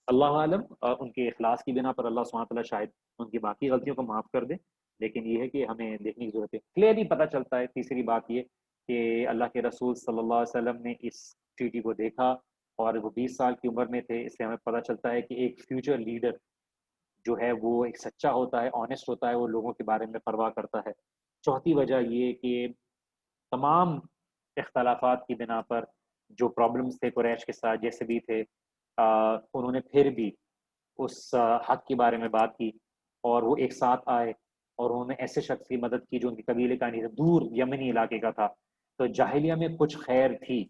اللہ عالم ان کے اخلاص کی بنا پر اللہ سبحانہ تعالیٰ شاید ان کی باقی غلطیوں کو معاف کر دے, لیکن یہ ہے کہ ہمیں دیکھنے کی ضرورت ہے. کلیئرلی پتہ چلتا ہے. تیسری بات یہ کہ اللہ کے رسول صلی اللہ علیہ وسلم نے اس ٹریٹی کو دیکھا, اور وہ 20 سال کی عمر میں تھے. اس سے ہمیں پتہ چلتا ہے کہ ایک فیوچر لیڈر جو ہے وہ ایک سچا ہوتا ہے, آنیسٹ ہوتا ہے, وہ لوگوں کے بارے میں پرواہ کرتا ہے. چوتھی وجہ یہ کہ تمام اختلافات کی بنا پر جو پرابلمس تھے قریش کے ساتھ جیسے بھی تھے, انہوں نے پھر بھی اس حق کے بارے میں بات کی, اور وہ ایک ساتھ آئے, اور انہوں نے ایسے شخص کی مدد کی جو ان کے قبیلے کا نہیں تھا, دور یمنی علاقے کا تھا. تو جاہلیہ میں کچھ خیر تھی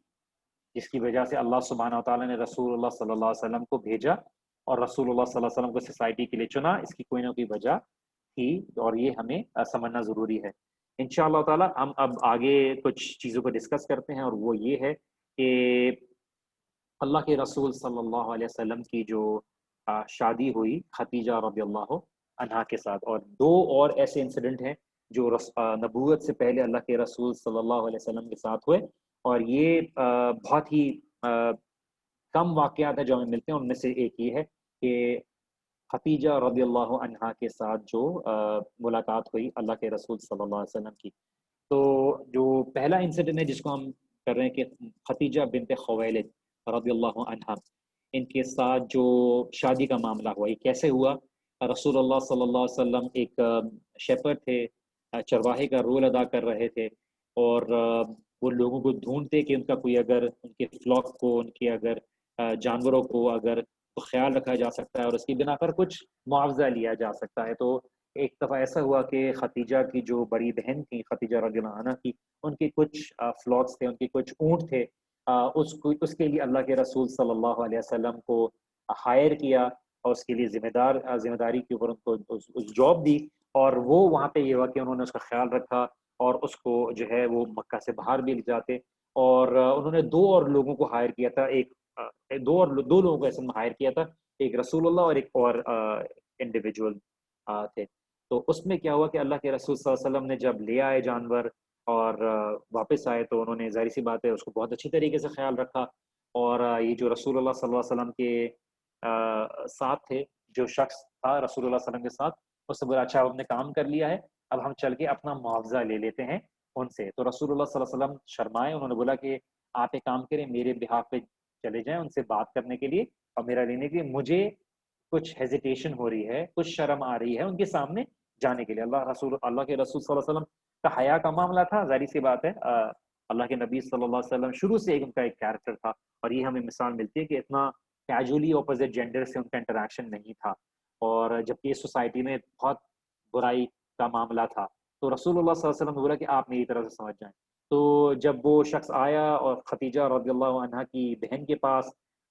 جس کی وجہ سے اللہ سبحانہ وتعالیٰ نے رسول اللہ صلی اللہ علیہ وسلم کو بھیجا, اور رسول اللہ صلی اللہ علیہ وسلم کو سوسائٹی کے لیے چنا. اس کی کوئی نہ کوئی وجہ تھی، اور یہ ہمیں سمجھنا ضروری ہے۔ انشاءاللہ تعالی ہم اب آگے کچھ چیزوں کو ڈسکس کرتے ہیں، اور وہ یہ ہے کہ اللہ کے رسول صلی اللہ علیہ وسلم کی جو شادی ہوئی ختیجہ رضی اللہ عنہا کے ساتھ، اور دو اور ایسے انسیڈنٹ ہیں جو نبوت سے پہلے اللہ کے رسول صلی اللہ علیہ وسلم کے ساتھ ہوئے، اور یہ بہت ہی کم واقعات ہیں جو ہمیں ملتے ہیں۔ ان میں سے ایک یہ ہے کہ ختیجہ رضی اللہ عنہا کے ساتھ جو ملاقات ہوئی اللہ کے رسول صلی اللہ علیہ وسلم کی۔ تو جو پہلا انسیڈنٹ ہے جس کو ہم کر رہے ہیں کہ ختیجہ بنت خویلد رضی اللہ عنہا، ان کے ساتھ جو شادی کا معاملہ ہوا، یہ کیسے ہوا؟ رسول اللہ صلی اللہ علیہ وسلم ایک شیپر تھے، چرواہے کا رول ادا کر رہے تھے، اور وہ لوگوں کو ڈھونڈتے کہ ان کا کوئی اگر ان کے فلاک کو، ان کے اگر جانوروں کو اگر تو خیال رکھا جا سکتا ہے اور اس کی بنا پر کچھ معاوضہ لیا جا سکتا ہے۔ تو ایک دفعہ ایسا ہوا کہ ختیجہ کی جو بڑی بہن تھی، ختیجہ رضی اللہ عنہا کی، ان کے کچھ فلاکس تھے، ان کے کچھ اونٹ تھے، اس کے لیے اللہ کے رسول صلی اللہ علیہ وسلم کو ہائر کیا، اور اس کے لیے ذمہ داری کے اوپر ان کو جاب دی، اور وہ وہاں پہ یہ ہوا کہ انہوں نے اس کا خیال رکھا، اور اس کو جو ہے وہ مکہ سے باہر بھی لے جاتے، اور انہوں نے دو اور لوگوں کو ہائر کیا تھا، دو لوگوں کو ایسے میں ہائر کیا تھا، ایک رسول اللہ اور ایک اور انڈیویجول تھے۔ تو اس میں کیا ہوا کہ اللہ کے رسول صلی اللہ علیہ وسلم نے جب لے آئے جانور اور واپس آئے، تو انہوں نے ظاہر سی بات ہے اس کو بہت اچھی طریقے سے خیال رکھا، اور یہ جو رسول اللہ صلی اللہ علیہ وسلم کے ساتھ تھے، جو شخص تھا رسول اللہ صلی اللہ علیہ وسلم کے ساتھ، اس سے بولا اچھا ہم نے کام کر لیا ہے، اب ہم چل کے اپنا معاوضہ لے لیتے ہیں ان سے۔ تو رسول اللہ صلی اللہ علیہ وسلم شرمائے، انہوں نے بولا کہ آپ ایک کام کریں، میرے بہاف پہ چلے جائیں ان سے بات کرنے کے لیے اور میرا لینے کے لیے، مجھے کچھ ہیزیٹیشن ہو رہی ہے، کچھ شرم آ رہی ہے ان کے سامنے جانے کے لیے۔ اللہ کے رسول صلی اللہ علیہ وسلم کا حیا کا معاملہ تھا، ظاہر سی بات ہے، اللہ کے نبی صلی اللہ علیہ وسلم شروع سے ان کا ایک کیریکٹر تھا، اور یہ ہمیں مثال ملتی ہے کہ اتنا کیجولی اپوزٹ جینڈر سے ان کا انٹریکشن نہیں تھا، اور جبکہ اس سوسائٹی میں بہت برائی کا معاملہ تھا، تو رسول اللہ صلی اللہ علیہ وسلم نے بولا کہ آپ میری طرف سے سمجھ جائیں۔ تو جب وہ شخص آیا اور ختیجہ رضی اللہ عنہا کی بہن کے پاس،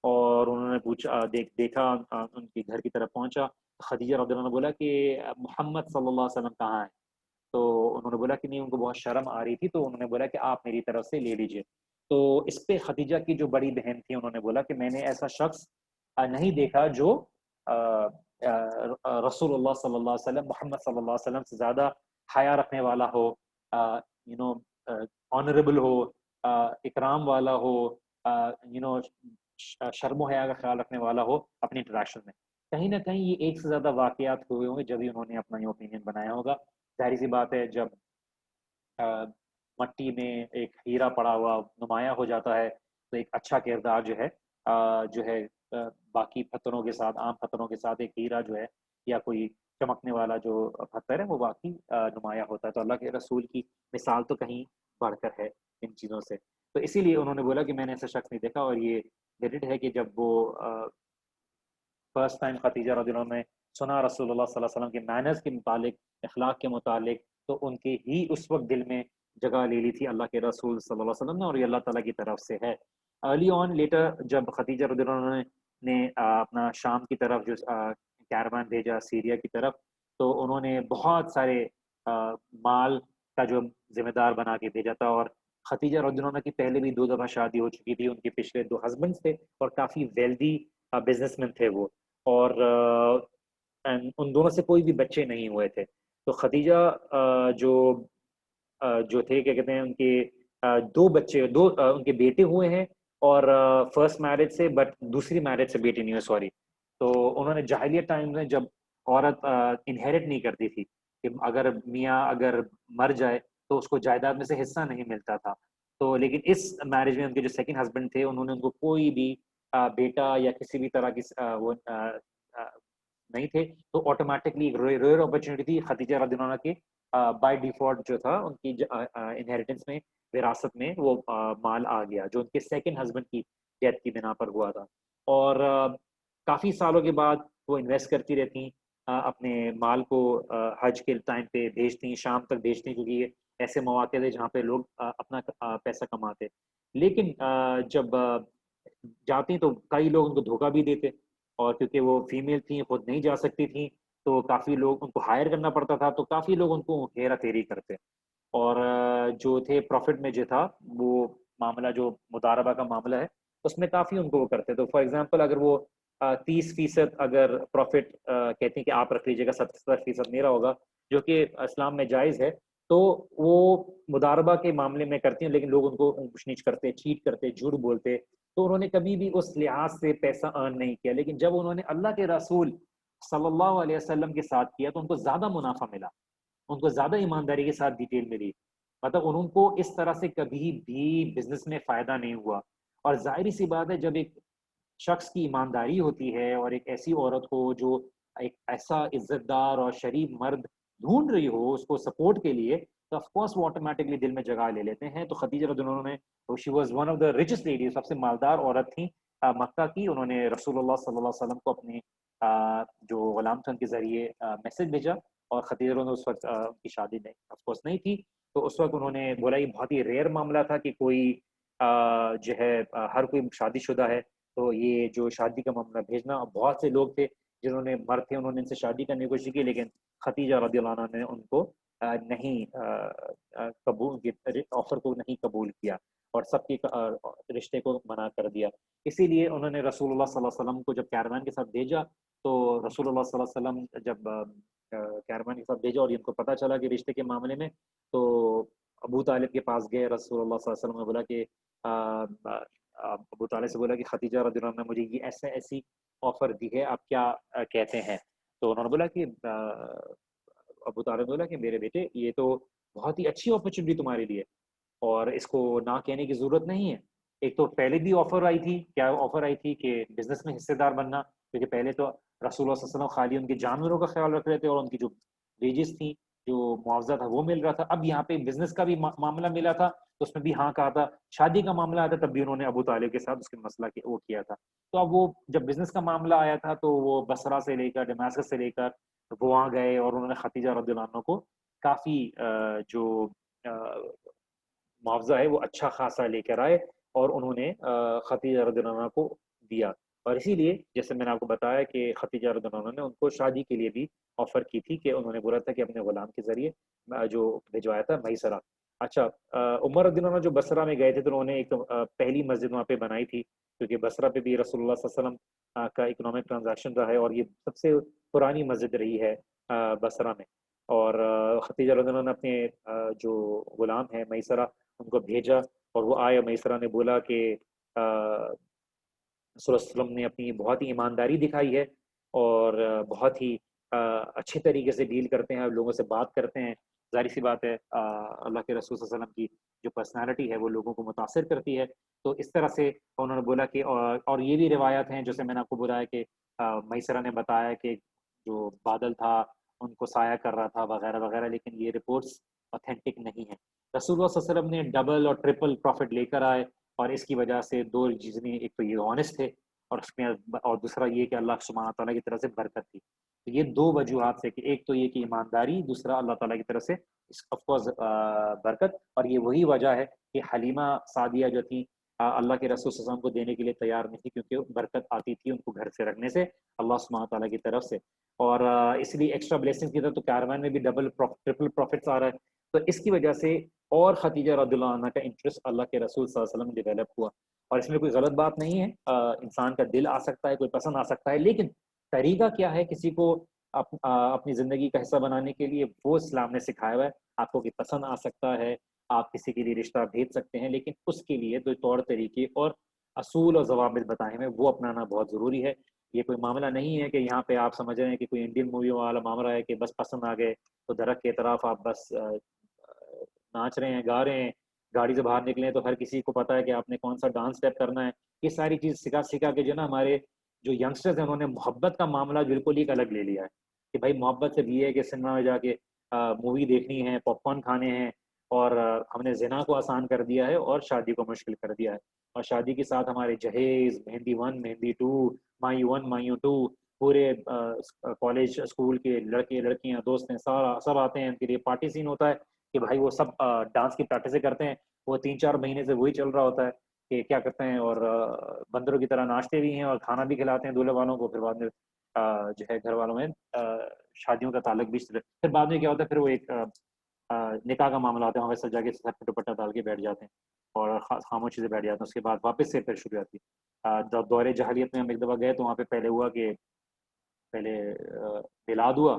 اور انہوں نے پوچھا، دیکھا، ان کے گھر کی طرف پہنچا، خدیجہ رضی اللہ عنہ نے بولا کہ محمد صلی اللہ علیہ وسلم کہاں ہے؟ تو انہوں نے بولا کہ نہیں، ان کو بہت شرم آ رہی تھی، تو انہوں نے بولا کہ آپ میری طرف سے لے لیجئے۔ تو اس پہ خدیجہ کی جو بڑی بہن تھی، انہوں نے بولا کہ میں نے ایسا شخص نہیں دیکھا جو رسول اللہ صلی اللہ علیہ وسلم، محمد صلی اللہ علیہ وسلم سے زیادہ حیا رکھنے والا ہو، یو نو آنریبل ہو، اکرام والا ہو، یو نو شرم و حیا کا خیال رکھنے والا ہو اپنی انٹریکشن میں۔ کہیں نہ کہیں یہ ایک سے زیادہ واقعات ہوئے ہوں گے جبھی انہوں نے اپنا یہ اوپینین بنایا ہوگا۔ ظاہر سی بات ہے، جب مٹی میں ایک ہیرا پڑا ہوا نمایاں ہو جاتا ہے، تو ایک اچھا کردار جو ہے باقی پتھروں کے ساتھ، عام پتھروں کے ساتھ ایک ہیرا جو ہے یا کوئی چمکنے والا جو پتھر ہے وہ واقعی نمایاں ہوتا ہے۔ تو اللہ کے رسول کی مثال تو کہیں بڑھ کر ہے ان چیزوں سے، تو اسی لیے انہوں نے بولا کہ میں نے ایسا شخص نہیں دیکھا، اور یہ کریڈٹ ہے کہ جب وہ فرسٹ ٹائم ختیجہ رضی اللہ عنہ نے سنا رسول اللہ صلی اللہ علیہ وسلم کے مینرز کے متعلق، اخلاق کے متعلق، تو ان کے ہی اس وقت دل میں جگہ لے لی تھی اللہ کے رسول صلی اللہ علیہ وسلم نے، اور یہ اللہ تعالیٰ کی طرف سے ہے۔ ارلی آن لیٹر جب ختیجہ رضی اللہ عنہ نے اپنا شام کی طرف جو کیروان بھیجا، سیریا کی طرف، تو انہوں نے بہت سارے مال کا جو ذمہ دار بنا کے بھیجا تھا، اور ختیجہ رضی اللہ عنہ کی پہلے بھی 2 دفعہ شادی ہو چکی تھی، ان کے پچھلے 2 ہسبینڈز تھے اور کافی ویلدی بزنس مین تھے وہ، اور ان دونوں سے کوئی بھی بچے نہیں ہوئے تھے۔ تو خدیجہ جو تھے، کیا کہتے ہیں، ان کے 2 بچے، ان کے بیٹے ہوئے ہیں، اور فرسٹ میرج سے، بٹ دوسری میرج سے بیٹے نہیں ہوئے، سوری۔ تو انہوں نے جاہلیت ٹائم میں جب عورت انہیرٹ نہیں کرتی تھی، کہ اگر میاں اگر مر جائے تو اس کو جائیداد میں سے حصہ نہیں ملتا تھا، تو لیکن اس میرج میں ان کے جو سیکنڈ ہسبینڈ تھے، انہوں نے ان کو کوئی بھی بیٹا یا کسی بھی طرح کی وہ نہیں تھے، تو آٹومیٹکلی ایک ریئر اپرچونٹی تھی ختیجہ رضی اللہ عنہ کے بائی ڈیفالٹ جو تھا ان کی انہیریٹنس میں، وراثت میں وہ مال آ گیا جو ان کے سیکنڈ ہسبینڈ کی ڈیتھ کی بنا پر ہوا تھا، اور کافی سالوں کے بعد وہ انویسٹ کرتی رہتی، اپنے مال کو حج کے ٹائم پہ بھیجتی، شام تک بھیجتی، کیونکہ یہ ایسے مواقع تھے جہاں پہ لوگ اپنا پیسہ کماتے، لیکن جب جاتی تو کئی لوگ ان کو دھوکہ بھی دیتے، اور کیونکہ وہ فیمیل تھیں، خود نہیں جا سکتی تھیں، تو کافی لوگ ان کو ہائر کرنا پڑتا تھا، تو کافی لوگ ان کو ہیرا پھیری کرتے، اور جو تھے پروفٹ میں جو تھا وہ معاملہ، جو مضاربہ کا معاملہ ہے اس میں کافی ان کو وہ کرتے. تو فار ایگزامپل اگر وہ 30% اگر پروفٹ کہتے ہیں کہ آپ رکھ لیجیے گا، 70% میرا ہوگا، جو کہ اسلام میں جائز ہے، تو وہ مضاربہ کے معاملے میں کرتے ہیں، لیکن لوگ ان کو اونچ نیچ کرتے، چیٹ کرتے، جھوٹ بولتے. تو انہوں نے کبھی بھی اس لحاظ سے پیسہ ارن نہیں کیا، لیکن جب انہوں نے اللہ کے رسول صلی اللہ علیہ وسلم کے ساتھ کیا تو ان کو زیادہ منافع ملا، ان کو زیادہ ایمانداری کے ساتھ ڈیٹیل ملی. مطلب ان کو اس طرح سے کبھی بھی بزنس میں فائدہ نہیں ہوا. اور ظاہری سی بات ہے، جب ایک شخص کی ایمانداری ہوتی ہے اور ایک ایسی عورت کو جو ایک ایسا عزت دار اور شریف مرد ڈھونڈ رہی ہو اس کو سپورٹ کے لیے، تو آف کورس وہ آٹومیٹکلی دل میں جگہ لے لیتے ہیں. تو خدیجہ رضی اللہ عنہا نے، she was one of the richest ladies, سب سے مالدار عورت تھیں مکہ کی. انہوں نے رسول اللہ صلی اللہ علیہ وسلم کو اپنے جو غلام تھے ان کے ذریعے میسج بھیجا، اور خدیجہ رضی اللہ عنہا اس وقت ان کی شادی نہیں آف کورس نہیں تھی. تو اس وقت انہوں نے بولا یہ بہت ہی ریئر معاملہ تھا کہ کوئی جو ہے ہر کوئی شادی شدہ ہے تو یہ جو شادی کا معاملہ بھیجنا. بہت سے لوگ تھے جنہوں نے مرد تھے، انہوں نے ان سے شادی کرنے کی کوشش کی، لیکن خدیجہ رضی اللہ عنہا نے ان کو نہیں قبول، آفر کو نہیں قبول کیا اور سب کے رشتے کو منع کر دیا. اسی لیے انہوں نے رسول اللہ صلی اللہ علیہ وسلم کو جب کیروان کے ساتھ بھیجا، تو رسول اللہ صلی اللہ علیہ وسلم جب کیروان کے ساتھ بھیجا اور ان کو پتہ چلا کہ رشتے کے معاملے میں، تو ابو طالب کے پاس گئے. رسول اللہ صلی اللہ علیہ وسلم نے بولا کہ ابو طالب سے بولا کہ خدیجہ رضی اللہ عنہا نے مجھے یہ ایسی آفر دی ہے، آپ کیا کہتے ہیں؟ تو انہوں نے بولا کہ ابو طالب نے بولا کہ میرے بیٹے یہ تو بہت ہی اچھی اپرچونٹی تمہارے لیے، اور اس کو نہ کہنے کی ضرورت نہیں ہے. ایک تو پہلے بھی آفر آئی تھی، کیا آفر آئی تھی کہ بزنس میں حصے دار بننا، کیونکہ پہلے تو رسول اللہ صلی اللہ علیہ وسلم خالی ان کے جانوروں کا خیال رکھ رہے تھے اور ان کی جو ویجز تھیں، جو معاوضہ تھا وہ مل رہا تھا. اب یہاں پہ بزنس کا بھی معاملہ ملا تھا تو اس میں بھی ہاں کہا تھا. شادی کا معاملہ آیا تھا تب بھی انہوں نے ابو طالب کے ساتھ اس کے مسئلہ وہ کیا تھا. تو اب وہ جب بزنس کا معاملہ آیا تھا تو وہ بصرہ سے لے کر ڈماسکس سے لے کر وہ وہاں گئے، اور انہوں نے خدیجہ رضی اللہ عنہ کو کافی جو معاوضہ ہے وہ اچھا خاصا لے کر آئے اور انہوں نے خدیجہ رضی اللہ عنہ کو دیا. اور اسی لیے جیسے میں نے آپ کو بتایا کہ خدیجہ رضی اللہ عنہ نے ان کو شادی کے لیے بھی آفر کی تھی، کہ انہوں نے بولا تھا کہ اپنے غلام کے ذریعے جو بھجوایا تھا میسرہ. اچھا، عمر رضی اللہ عنہ جو بصرہ میں گئے تھے تو انہوں نے ایک پہلی مسجد وہاں پہ بنائی تھی، کیونکہ بصرہ پہ بھی رسول اللہ صلی اللہ علیہ وسلم کا اکنامک ٹرانزیکشن رہا ہے، اور یہ سب سے پرانی مسجد رہی ہے بصرہ میں. اور خدیجہ رضی اللہ عنہ نے اپنے جو غلام ہے میسرہ ان کو بھیجا، اور وہ آئے. میسرہ نے بولا کہ رسول اللہ صلی اللہ علیہ وسلم نے اپنی بہت ہی ایمانداری دکھائی ہے اور بہت ہی اچھے طریقے سے ڈیل کرتے ہیں، لوگوں سے بات کرتے ہیں. ظاہر سی بات ہے اللہ کے رسول صلی اللہ علیہ وسلم کی جو پرسنالٹی ہے وہ لوگوں کو متاثر کرتی ہے. تو اس طرح سے انہوں نے بولا کہ اور یہ بھی روایت ہیں جیسے میں نے آپ کو بولا ہے کہ میسرہ نے بتایا کہ جو بادل تھا ان کو سایہ کر رہا تھا وغیرہ وغیرہ، لیکن یہ رپورٹس اوتھینٹک نہیں ہیں. رسول اللہ صلی اللہ علیہ وسلم نے ڈبل اور ٹرپل پروفٹ لے کر آئے، اور اس کی وجہ سے دو چیزیں، ایک تو یہ آنےسٹ تھے اور اس میں، اور دوسرا یہ کہ اللہ سبحانہ تعالیٰ کی طرف سے برکت تھی. تو یہ دو وجوہات سے، کہ ایک تو یہ کہ ایمانداری، دوسرا اللہ تعالیٰ کی طرف سے آف کورس برکت. اور یہ وہی وجہ ہے کہ حلیمہ سعدیہ جو تھی اللہ کے رسول صلی اللہ علیہ وسلم کو دینے کے لیے تیار نہیں تھی، کیونکہ برکت آتی تھی ان کو گھر سے رکھنے سے اللہ سبحانہ تعالیٰ کی طرف سے. اور اس لیے ایکسٹرا بلیسنگ کی طرف، تو کیروان میں بھی ڈبل ٹرپل پروفٹس آ رہا ہے. تو اس کی وجہ سے اور خدیجہ رضی اللہ عنہ کا انٹرسٹ اللہ کے رسول صلی اللہ علیہ وسلم میں ڈیولپ ہوا. اور اس میں کوئی غلط بات نہیں ہے، انسان کا دل آ سکتا ہے، کوئی پسند آ سکتا ہے، لیکن طریقہ کیا ہے کسی کو اپنی زندگی کا حصہ بنانے کے لیے، وہ اسلام نے سکھایا ہوا ہے. آپ کو بھی پسند آ سکتا ہے، آپ کسی کے لیے رشتہ بھیج سکتے ہیں، لیکن اس کے لیے جو طور طریقے اور اصول اور ضوابط بتائے ہیں وہ اپنانا بہت ضروری ہے. یہ کوئی معاملہ نہیں ہے کہ یہاں پہ آپ سمجھ رہے ہیں کہ کوئی انڈین مووی والا معاملہ ہے کہ بس پسند آ گئے تو درخت کے طرف آپ بس ناچ رہے ہیں، گا رہے ہیں، گاڑی سے باہر نکلے تو ہر کسی کو پتا ہے کہ آپ نے کون سا ڈانس اسٹیپ کرنا ہے. یہ ساری چیز سکھا کے جو نا ہمارے جو ینگسٹرز ہیں انہوں نے محبت کا معاملہ بالکل ایک الگ لے لیا ہے، کہ بھائی محبت سے یہ ہے کہ سنیما میں جا کے مووی دیکھنی ہے، پاپ کارن کھانے ہیں، اور ہم نے زنا کو آسان کر دیا ہے اور شادی کو مشکل کر دیا ہے. اور شادی کے ساتھ ہمارے جہیز، مہندی 1 مہندی 2، مائی 1 مائی 2، پورے کالج اسکول کے لڑکے لڑکیاں دوست ہیں سب آتے ہیں، ان کے لیے پارٹی سین ہوتا ہے کہ بھائی وہ سب ڈانس کی پریکٹسیں کرتے ہیں. وہ 3-4 مہینے سے وہی چل رہا ہوتا ہے کہ کیا کرتے ہیں، اور بندروں کی طرح ناچتے بھی ہیں اور کھانا بھی کھلاتے ہیں دولہے والوں کو. پھر بعد میں جو ہے گھر والوں میں شادیوں کا تعلق بھی پھر بعد میں کیا ہوتا ہے، پھر وہ ایک نکاح کا معاملہ آتا ہے، وہاں پہ سب جا کے سر پہ دوپٹہ ڈال کے بیٹھ جاتے ہیں اور خاموشی سے بیٹھ جاتے ہیں. اس کے بعد واپس سے پھر شروع ہوتی ہے. دور جاہلیت میں ہم ایک دفعہ گئے تو وہاں پہ پہلے ہوا کہ پہلے میلاد ہوا،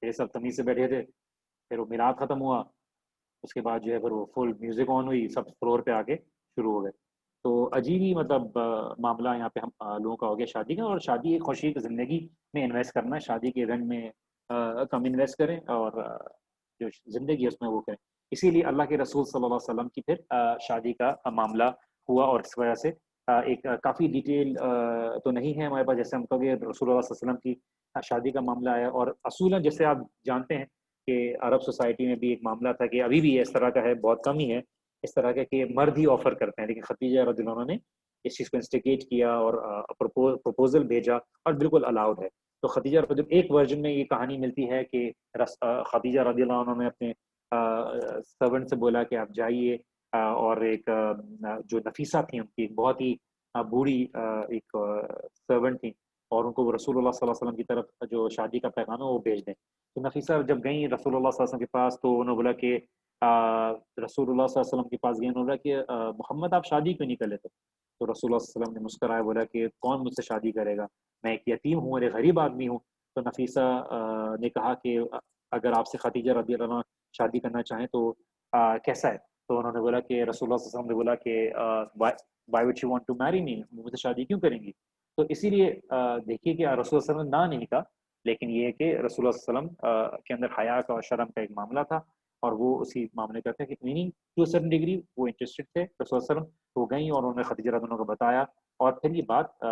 یہ سب تمیز سے بیٹھے تھے، پھر وہ میلاد ختم ہوا، اس کے بعد جو ہے پھر وہ فل میوزک آن ہوئی، سب فلور پہ آ کے شروع ہو گئے. تو عجیب ہی مطلب معاملہ یہاں پہ ہم لوگوں کا ہو گیا شادی کا. اور شادی ایک خوشی کی زندگی میں انویسٹ کرنا ہے، شادی کے ایونٹ میں کم انویسٹ کریں اور جو زندگی ہے اس میں وہ کریں. اسی لیے اللہ کے رسول صلی اللہ علیہ وسلم کی پھر شادی کا معاملہ ہوا، اور اس وجہ سے ایک کافی ڈیٹیل تو نہیں ہے ہمارے پاس، جیسے ہم کہتے ہیں رسول اللہ صلی اللہ علیہ وسلم کی شادی کا معاملہ آیا. اور اصولاً جیسے آپ جانتے ہیں کہ عرب سوسائٹی میں بھی ایک معاملہ تھا کہ ابھی بھی اس طرح کا ہے، بہت کم ہی ہے اس طرح کا کہ مرد ہی آفر کرتے ہیں، لیکن خدیجہ رضی اللہ عنہا نے اس چیز کو انسٹیگیٹ کیا اور پروپوزل بھیجا اور بالکل الاؤڈ ہے. تو خدیجہ ایک ورژن میں یہ کہانی ملتی ہے کہ خدیجہ رضی اللہ عنہا نے اپنے سرونٹ سے بولا کہ آپ جائیے، اور ایک جو نفیسہ تھیں ان کی بہت ہی بوڑھی ایک سرونٹ تھیں، اور ان کو وہ رسول اللہ صلی اللہ علیہ وسلم کی طرف جو شادی کا پیغام ہے وہ بھیج دیں. تو نفیسہ جب گئیں رسول اللہ صلی اللہ علیہ وسلم کے پاس تو انہوں نے بولا کہ رسول اللہ صلی اللہ علیہ وسلم کے پاس گئے، انہوں نے بولا کہ محمد آپ شادی کیوں نہیں کر لیتے؟ تو رسول اللہ صلی اللہ علیہ وسلم نے مسکرایا، بولا کہ کون مجھ سے شادی کرے گا، میں ایک یتیم ہوں اور ایک غریب آدمی ہوں. تو نفیسہ نے کہا کہ اگر آپ سے خدیجہ رضی اللہ عنہ شادی کرنا چاہیں تو کیسا ہے؟ تو انہوں نے بولا کہ رسول اللہ صلی اللہ علیہ وسلم نے بولا کہ why would you want to marry me، مجھ سے شادی کیوں کریں گی؟ تو اسی لیے دیکھیے کہ رسول اللہ صلی اللہ علیہ وسلم نہ نہیں کہا، لیکن یہ ہے کہ رسول اللہ صلی اللہ علیہ وسلم کے اندر حیا کا اور شرم کا ایک معاملہ تھا، اور وہ اسی معاملے کرتے ہیں کہ میننگ ٹو سرٹن ڈگری وہ انٹرسٹڈ تھے رسول اللہ علیہ وسلم. تو وہ گئیں اور انہوں نے خدیجہ رضی اللہ عنہا کو بتایا، اور پھر یہ بات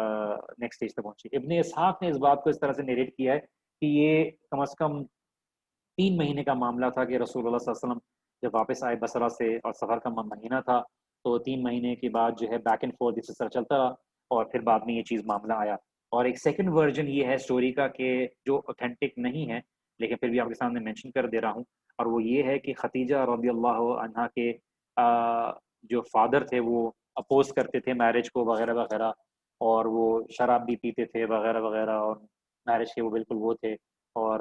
نیکسٹ اسٹیج تک پہنچی. ابن اسحاق نے اس بات کو اس طرح سے نیریٹ کیا ہے کہ یہ کم از کم 3 مہینے کا معاملہ تھا کہ رسول اللہ صلی اللہ علیہ وسلم جب واپس آئے بصرہ سے، اور سفر کا مہینہ تھا، تو 3 مہینے کے بعد جو ہے بیک اینڈ فورتھ اس طرح چلتا رہا، اور پھر بعد میں یہ چیز معاملہ آیا. اور ایک سیکنڈ ورژن یہ ہے اسٹوری کا کہ جو اوتھینٹک نہیں ہے لیکن پھر بھی آپ کے سامنے مینشن کر دے رہا ہوں، اور وہ یہ ہے کہ خدیجہ رضی اللہ عنہا کے جو فادر تھے وہ اپوز کرتے تھے میرج کو وغیرہ وغیرہ، اور وہ شراب بھی پیتے تھے وغیرہ وغیرہ، اور میرج کے وہ بالکل وہ تھے، اور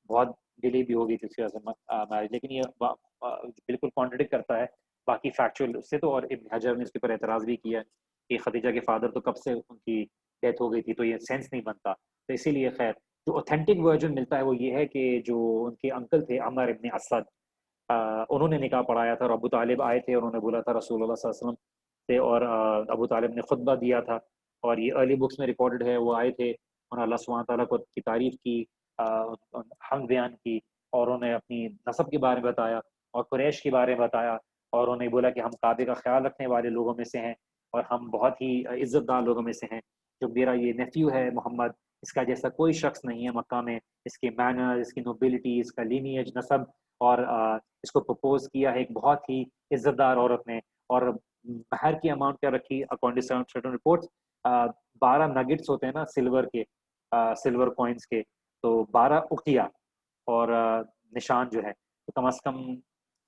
بہت ڈیلے بھی ہو گئی تھی اس کی میرج. لیکن یہ بالکل کانٹرڈکٹ کرتا ہے باقی فیکچوئل اس سے. تو اور ابن حجر نے اس کے اوپر اعتراض بھی کیا کہ خدیجہ کے فادر تو کب سے ان کی ڈیتھ ہو گئی تھی، تو یہ سینس نہیں بنتا. تو اسی لیے خیر جو اوتھینٹک ورژن ملتا ہے وہ یہ ہے کہ جو ان کے انکل تھے عمر ابن اسد، انہوں نے نکاح پڑھایا تھا، اور ابو طالب آئے تھے اور انہوں نے بولا تھا رسول اللہ صلی اللہ علیہ وسلم سے، اور ابو طالب نے خطبہ دیا تھا، اور یہ ارلی بکس میں ریکارڈڈ ہے. وہ آئے تھے، انہوں نے اللہ سبحانہ تعالیٰ کو کی تعریف کی، حمد بیان کی، اور انہوں نے اپنی نسب کے بارے میں بتایا اور قریش کے بارے میں بتایا، اور انہوں نے بولا کہ ہم کعبے کا خیال رکھنے والے لوگوں میں سے ہیں، اور ہم بہت ہی عزت دار لوگوں میں سے ہیں. جو میرا یہ نیفیو ہے محمد، اس کا جیسا کوئی شخص نہیں ہے مکہ میں، اس کے مینر، اس کی نوبلٹی، اس کا لینیج نسب، اور اس کو پرپوز کیا ہے ایک بہت ہی عزت دار عورت نے. اور مہر کی اماؤنٹ کیا رکھی according to certain reports, 12 nuggets ہوتے ہیں نا سلور کے، سلور کوائنس کے، تو 12 اقیہ اور نشان جو ہے، تو کم از کم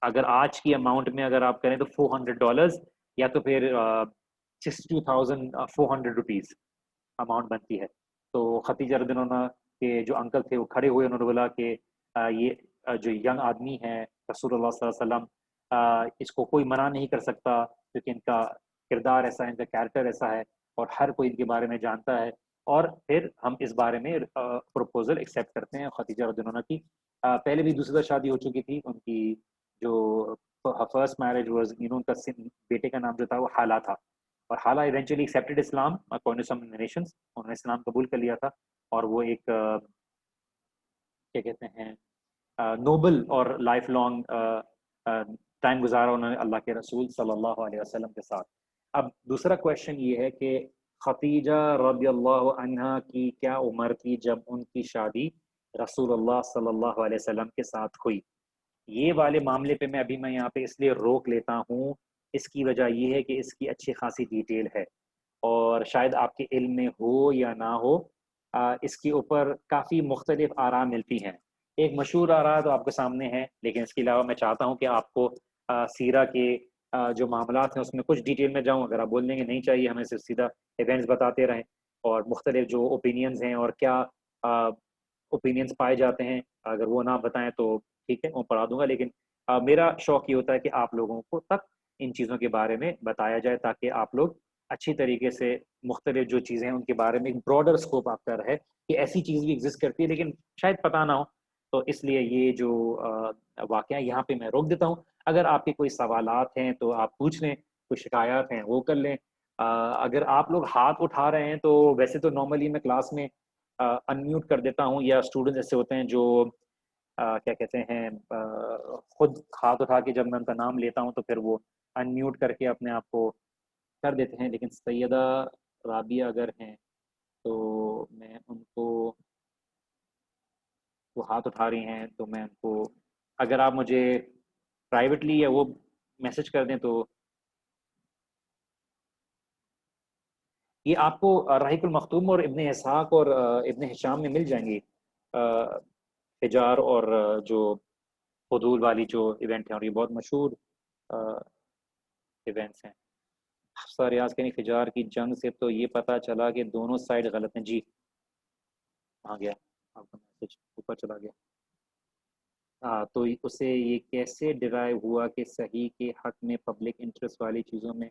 اگر آج کی اماؤنٹ میں اگر آپ کریں تو $400 یا تو پھر 62,400 روپیز اماؤنٹ بنتی ہے. تو خدیجہ رضی اللہ عنہا کے جو انکل تھے وہ کھڑے ہوئے، انہوں نے بولا کہ یہ جو ینگ آدمی ہے رسول اللہ صلی اللہ علیہ وسلم، اس کو کوئی منع نہیں کر سکتا کیونکہ ان کا کردار ایسا ہے، ان کا کیریکٹر ایسا ہے، اور ہر کوئی ان کے بارے میں جانتا ہے، اور پھر ہم اس بارے میں پروپوزل ایکسیپٹ کرتے ہیں. خدیجہ رضی اللہ عنہا کی پہلے بھی دوسری بار شادی ہو چکی تھی، ان کی جو فرسٹ میرج واز، ان کا بیٹے کا نام جو تھا وہ حالہ تھا، اور حالہ ایونچولی ایکسیپٹڈ اسلام اکارڈنگ ٹو سم نیشنز، انہوں نے اسلام قبول کر لیا تھا، اور وہ ایک کیا کہتے ہیں نوبل اور لائف لانگ ٹائم گزارا انہوں نے اللہ کے رسول صلی اللہ علیہ وسلم کے ساتھ. اب دوسرا کویشچن یہ ہے کہ خدیجہ رضی اللہ عنہا کی کیا عمر تھی جب ان کی شادی رسول اللہ صلی اللہ علیہ وسلم کے ساتھ ہوئی؟ یہ والے معاملے پہ میں یہاں پہ اس لیے روک لیتا ہوں، اس کی وجہ یہ ہے کہ اس کی اچھی خاصی ڈیٹیل ہے، اور شاید آپ کے علم میں ہو یا نہ ہو، اس کے اوپر کافی مختلف آراء ملتی ہیں. ایک مشہور آراء تو آپ کے سامنے ہے، لیکن اس کے علاوہ میں چاہتا ہوں کہ آپ کو سیرہ کے جو معاملات ہیں اس میں کچھ ڈیٹیل میں جاؤں. اگر آپ بول دیں گے نہیں چاہیے، ہمیں صرف سیدھا ایونٹس بتاتے رہیں، اور مختلف جو اوپینینز ہیں اور کیا اوپینینس پائے جاتے ہیں، اگر وہ نہ بتائیں تو ٹھیک ہے وہ پڑھا دوں گا، لیکن میرا شوق یہ ہوتا ہے کہ آپ لوگوں کو تک ان چیزوں کے بارے میں بتایا جائے تاکہ آپ لوگ اچھی طریقے سے مختلف جو چیزیں ہیں ان کے بارے میں ایک براڈر اسکوپ آپ کا رہے کہ ایسی چیز بھی ایگزسٹ کرتی ہے لیکن شاید پتہ نہ ہو. تو اس لیے یہ جو واقعہ یہاں پہ میں روک دیتا ہوں. اگر آپ کے کوئی سوالات ہیں تو آپ پوچھ لیں، کوئی شکایات ہیں وہ کر لیں. اگر آپ لوگ ہاتھ اٹھا رہے ہیں تو ویسے تو نارملی میں کلاس میں انمیوٹ کر دیتا ہوں، یا اسٹوڈنٹس ایسے ہوتے ہیں جو کیا کہتے ہیں خود ہاتھ اٹھا کے جب میں ان کا نام لیتا ہوں تو پھر وہ انمیوٹ کر کے اپنے آپ کو کر دیتے ہیں. لیکن سیدہ رابعہ اگر ہیں تو میں ان کو، وہ ہاتھ اٹھا رہی ہیں تو میں ان کو، اگر آپ مجھے پرائیویٹلی یا وہ میسج کر دیں تو یہ آپ کو رحیق المختوم اور ابن اسحاق اور ابن ہشام میں مل جائیں گی، حجار اور جو فضول والی جو ایونٹ ہیں، اور یہ بہت مشہور ایونٹس ہیں. حفصہ ریاض کہنی فجار کی جنگ سے تو یہ پتہ چلا کہ دونوں سائڈ غلط ہیں. جی آ گیا آپ کا میسج، اوپر چلا گیا. تو اسے یہ کیسے ڈرائیو ہوا کہ صحیح کے حق میں پبلک انٹرسٹ والی چیزوں میں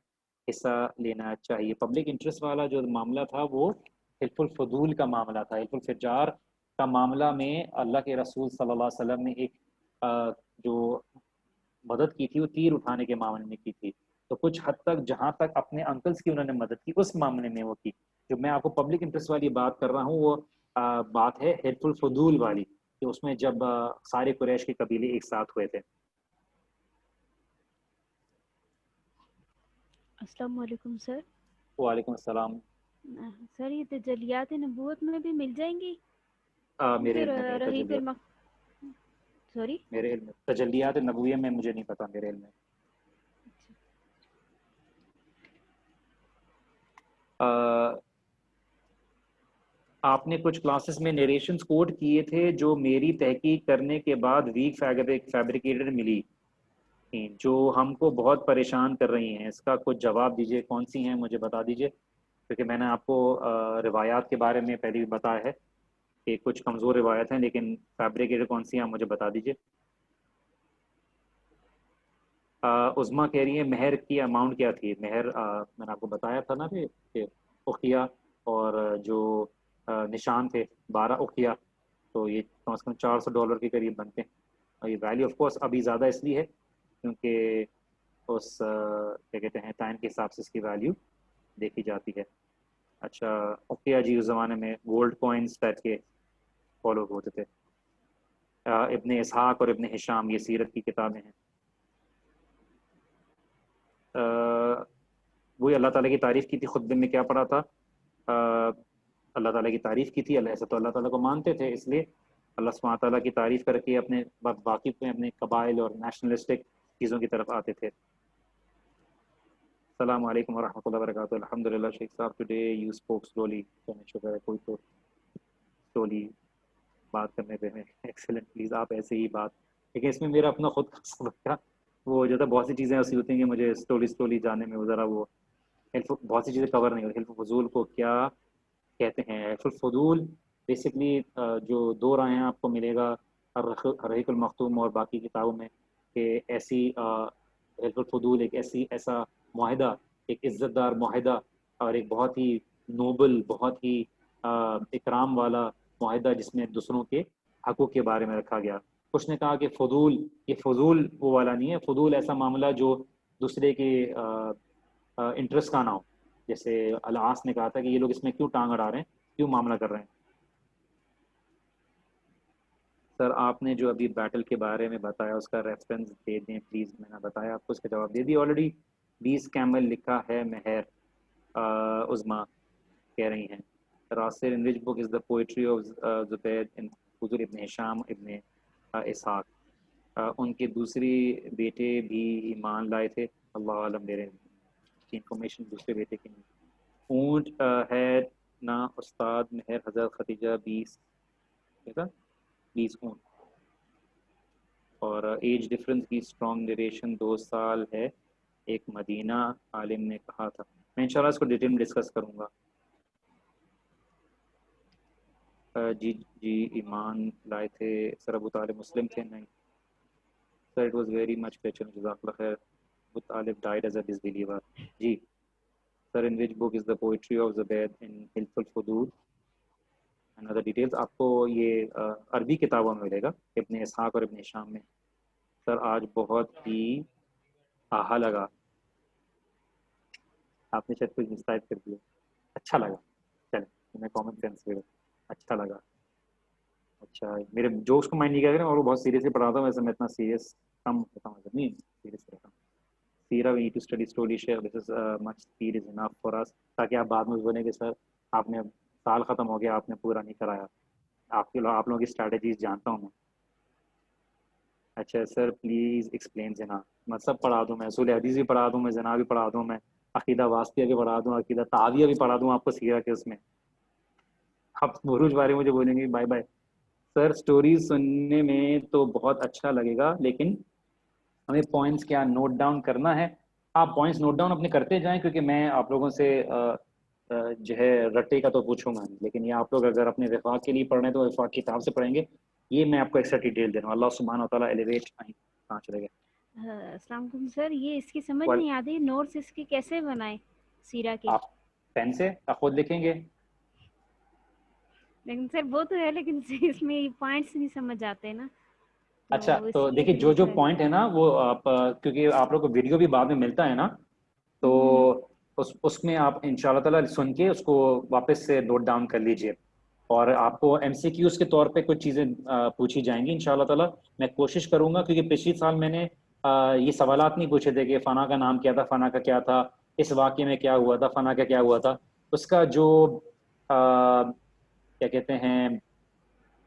حصہ لینا چاہیے؟ پبلک انٹرسٹ والا جو معاملہ تھا وہ حلف الفضول کا معاملہ تھا. حلف الفجار کا معاملہ میں اللہ کے رسول صلی اللہ علیہ وسلم نے ایک جو مدد کی تھی وہ تیر اٹھانے کے معاملے میں کی تھی. تو کچھ حد تک جہاں تک اپنے انکلس کی انہوں نے مدد کی اس معاملے میں وہ کی. جو میں آپ کو پبلک انٹرسٹ والی بات کر رہا ہوں وہ بات ہے حلف الفضول والی، کہ اس میں جب سارے قریش کے قبیلے ایک ساتھ ہوئے تھے. السلام علیکم سر. وعلیکم السلام. سر یہ تجلیات نبوت میں بھی مل جائیں گی؟ میرے علم میں نہیں رحیق تجلیات، سوری میرے علم میں تجلیات نبویہ میں مجھے نہیں پتا، میرے علم میں. آپ نے کچھ کلاسز میں نیریشنز کوٹ کیے تھے جو میری تحقیق کرنے کے بعد ویک فیبریکیٹڈ ملی تھیں جو ہم کو بہت پریشان کر رہی ہیں. اس کا کچھ جواب دیجیے، کون سی ہیں مجھے بتا دیجیے، کیونکہ میں نے آپ کو روایات کے بارے میں پہلے بھی بتایا ہے کہ کچھ کمزور روایت ہیں، لیکن فیبریکیٹڈ کون سی ہیں مجھے بتا دیجیے. عظما کہہ رہی ہیں مہر کی اماؤنٹ کیا تھی؟ مہر میں نے آپ کو بتایا تھا نا کہ اخیہ اور جو نشان تھے 12 اخیہ، تو یہ کم از کم $400 کے قریب بنتے ہیں. اور یہ ویلیو آف کورس ابھی زیادہ اس لیے ہے کیونکہ اس کیا کہتے ہیں ٹائم کے حساب سے اس کی ویلیو دیکھی جاتی ہے. اچھا اخیہ جی اس زمانے میں گولڈ کوائنس ٹائپ کے فالو ہوتے تھے. ابن اسحاق اور ابن ہشام یہ سیرت کی کتابیں ہیں. وہی اللہ تعالیٰ کی تعریف کی تھی، خطبے میں کیا پڑھا تھا؟ اللہ تعالیٰ کی تعریف کی تھی. ایسا تو اللہ تعالیٰ کو مانتے تھے، اس لیے اللہ سبحانہ تعالیٰ کی تعریف کر کے اپنے باقی میں اپنے قبائل اور نیشنلسٹک چیزوں کی طرف آتے تھے. السلام علیکم ورحمۃ اللہ وبرکاتہ. الحمد للہ شیخ صاحب ٹوڈے یو اسپوک سلولی. شکر ہے کوئی تو سلولی بات کرنے پہ میں ایکسلنٹ. پلیز آپ ایسے ہی بات، لیکن اس میں میرا اپنا خود کا سبق تھا. وہ جو تھا بہت سی چیزیں ایسی ہوتی ہیں کہ مجھے سلولی جانے میں ذرا وہ بہت سی چیزیں کور نہیں ہوتی. حلف فضول کو کیا کہتے ہیں؟ حلف الفضول بیسکلی جو دو رائے ہیں آپ کو ملے گا رحیق المختوم اور باقی کتابوں میں کہ ایسی حلف الفضول ایک ایسا معاہدہ، ایک عزت دار معاہدہ اور ایک بہت ہی نوبل، بہت ہی اکرام والا معاہدہ جس میں دوسروں کے حقوق کے بارے میں رکھا گیا. کچھ نے کہا کہ فضول، یہ فضول وہ والا نہیں ہے. فضول ایسا معاملہ جو دوسرے کے انٹرسٹ کا نہ ہو. جیسے العاص نے کہا تھا کہ یہ لوگ اس میں کیوں ٹانگ اڑا رہے ہیں، کیوں معاملہ کر رہے ہیں. سر آپ نے جو ابھی بیٹل کے بارے میں بتایا اس کا ریفرنس دے دیں پلیز. میں نے بتایا آپ کو، اس کا جواب دے دی آلریڈی. 20 کیمل لکھا ہے مہر عظما کہہ رہی ہیں. راسر ان which book is the poetry of زبید ان حضور ابن ہشام ابن اسحاق. ان کے دوسری بیٹے بھی ایمان لائے تھے؟ اللہ عالم، میرے انفارمیشن دوسرے بیٹے کی نہیں. اونٹ ہے نا استاد مہر حضرت ختیجہ 20 اونٹ، اور ایج ڈفرنس کی اسٹرانگ ڈیریشن 2 سال ہے، ایک مدینہ عالم نے کہا تھا. میں انشاءاللہ اس کو ڈیٹیل میں ڈسکس کروں گا. جی جی ایمان لائے تھے سر، ابو طالب مسلم تھے؟ نہیں sir, it was very much better, جزاک اللہ خیر. ابو طالب ڈائڈ ایز اے ڈسبیلیور. جی sir, in which book is the poetry of زبید ان حلف الفضول اینڈ ادر ڈیٹیلز. آپ کو یہ عربی کتابوں میں ملے گا، ابن اسحاق اور ابن ہشام میں. سر آج بہت ہی آہا لگا. آپ نے شاید کچھ مسٹائپ کر دیا. اچھا لگا. چلیں میں کامن سینس سے اچھا لگا. اچھا میرے جو اس کو مائنڈ نہیں کیا کریں، اور وہ بہت سیریسلی پڑھاتا ہوں. ویسے میں اتنا سیریس کم ہوتا ہوں، نہیں سیریس رہتا ہوں. سیرا we need to study story share this is much speed is enough for us, تاکہ آپ بعد میں بولیں کہ سر آپ نے سال ختم ہو گیا، آپ نے پورا نہیں کرایا. آپ لوگوں کی اسٹریٹجیز جانتا ہوں میں. اچھا سر پلیز ایکسپلین زنا. میں سب پڑھا دوں، میں اصول حدیث بھی پڑھا دوں، میں زنا بھی پڑھا دوں، میں عقیدہ واسطیہ بھی پڑھا دوں، عقیدہ تعاویہ بھی پڑھا دوں آپ کو سیرا کے اس میں. آپ بروج بارے مجھے بولیں گے بائے بائے. سر سٹوریز سننے میں تو بہت اچھا لگے گا، لیکن ہمیں پوائنٹس کیا نوٹ ڈاؤن کرنا ہے؟ آپ پوائنٹس نوٹ ڈاؤن اپنے کرتے جائیں، کیونکہ میں آپ لوگوں سے جو ہے رٹے کا تو پوچھوں گا نہیں، لیکن یہ آپ لوگ اگر اپنے وفاق کے لیے پڑھ رہے ہیں تو وفاق کتاب سے پڑھیں گے. یہ میں آپ کو ایکسٹرا ڈیٹیل دے رہا ہوں. اللہ سبحانہ و تعالیٰ ایلیویٹ. کہاں چلے گئے؟ السلام علیکم سر، یہ اس کی سمجھ ول نہیں آتی نوٹس اس کے کیسے بنائیں سیرا کے. آپ پین سے خود لکھیں گے. لیکن سر وہ تو ہے، لیکن اس میں پوائنٹس نہیں سمجھ آتے نا، اچھا تو اس تو لیے دیکھیے پھر جو جو اس میں پوائنٹ ہے نا وہ آپ کیونکہ آپ لوگ کو ویڈیو بھی بعد میں ملتا ہے نا، تو اس میں آپ ان شاء اللہ تعالیٰ سن کے اس کو واپس سے نوٹ ڈاؤن کر لیجئے. اور آپ کو ایم سی کیوز کے طور پہ کچھ چیزیں پوچھی جائیں گی ان شاء اللہ تعالیٰ. میں کوشش کروں گا، کیونکہ پچھلی سال میں نے یہ سوالات نہیں پوچھے تھے کہ فنا کا نام کیا تھا، فنا کا کیا تھا، اس واقعے میں کیا ہوا تھا، فنا کا کیا ہوا تھا. اس کا جو کیا کہتے ہیں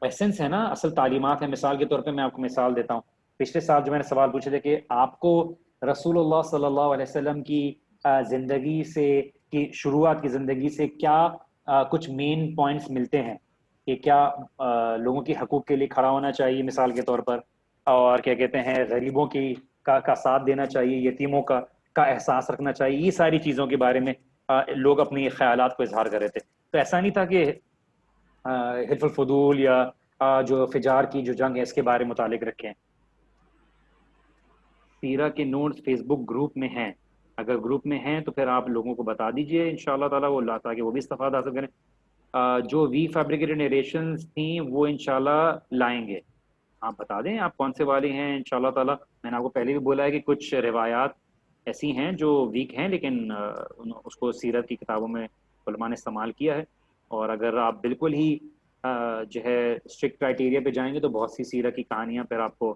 ایسنس ہے نا، اصل تعلیمات ہیں. مثال کے طور پہ میں آپ کو مثال دیتا ہوں. پچھلے سال جو میں نے سوال پوچھے تھے کہ آپ کو رسول اللہ صلی اللہ علیہ وسلم کی زندگی سے کی شروعات کی زندگی سے کیا کچھ مین پوائنٹس ملتے ہیں کہ کیا لوگوں کی حقوق کے لیے کھڑا ہونا چاہیے مثال کے طور پر، اور کیا کہتے ہیں غریبوں کی کا ساتھ دینا چاہیے، یتیموں کا احساس رکھنا چاہیے. یہ ساری چیزوں کے بارے میں لوگ اپنی خیالات کو اظہار کر رہے تھے. تو ایسا نہیں تھا کہ حلف الفضول یا جو فجار کی جو جنگ ہے اس کے بارے متعلق رکھیں. سیرا کے نوٹس فیس بک گروپ میں ہیں، اگر گروپ میں ہیں تو پھر آپ لوگوں کو بتا دیجئے ان شاء اللہ تعالیٰ، وہ تاکہ وہ بھی استفادہ حاصل کریں. جو وی فیبریکیٹڈ نیریشنز تھیں وہ انشاءاللہ لائیں گے. آپ بتا دیں آپ کون سے والے ہیں ان شاء اللہ تعالیٰ. میں نے آپ کو پہلے بھی بولا ہے کہ کچھ روایات ایسی ہیں جو ویک ہیں، لیکن اس کو سیرت کی کتابوں میں علماء نے استعمال کیا ہے. اور اگر آپ بالکل ہی جو ہے اسٹرکٹ کرائٹیریا پہ جائیں گے تو بہت سی سیرت کی کہانیاں پھر آپ کو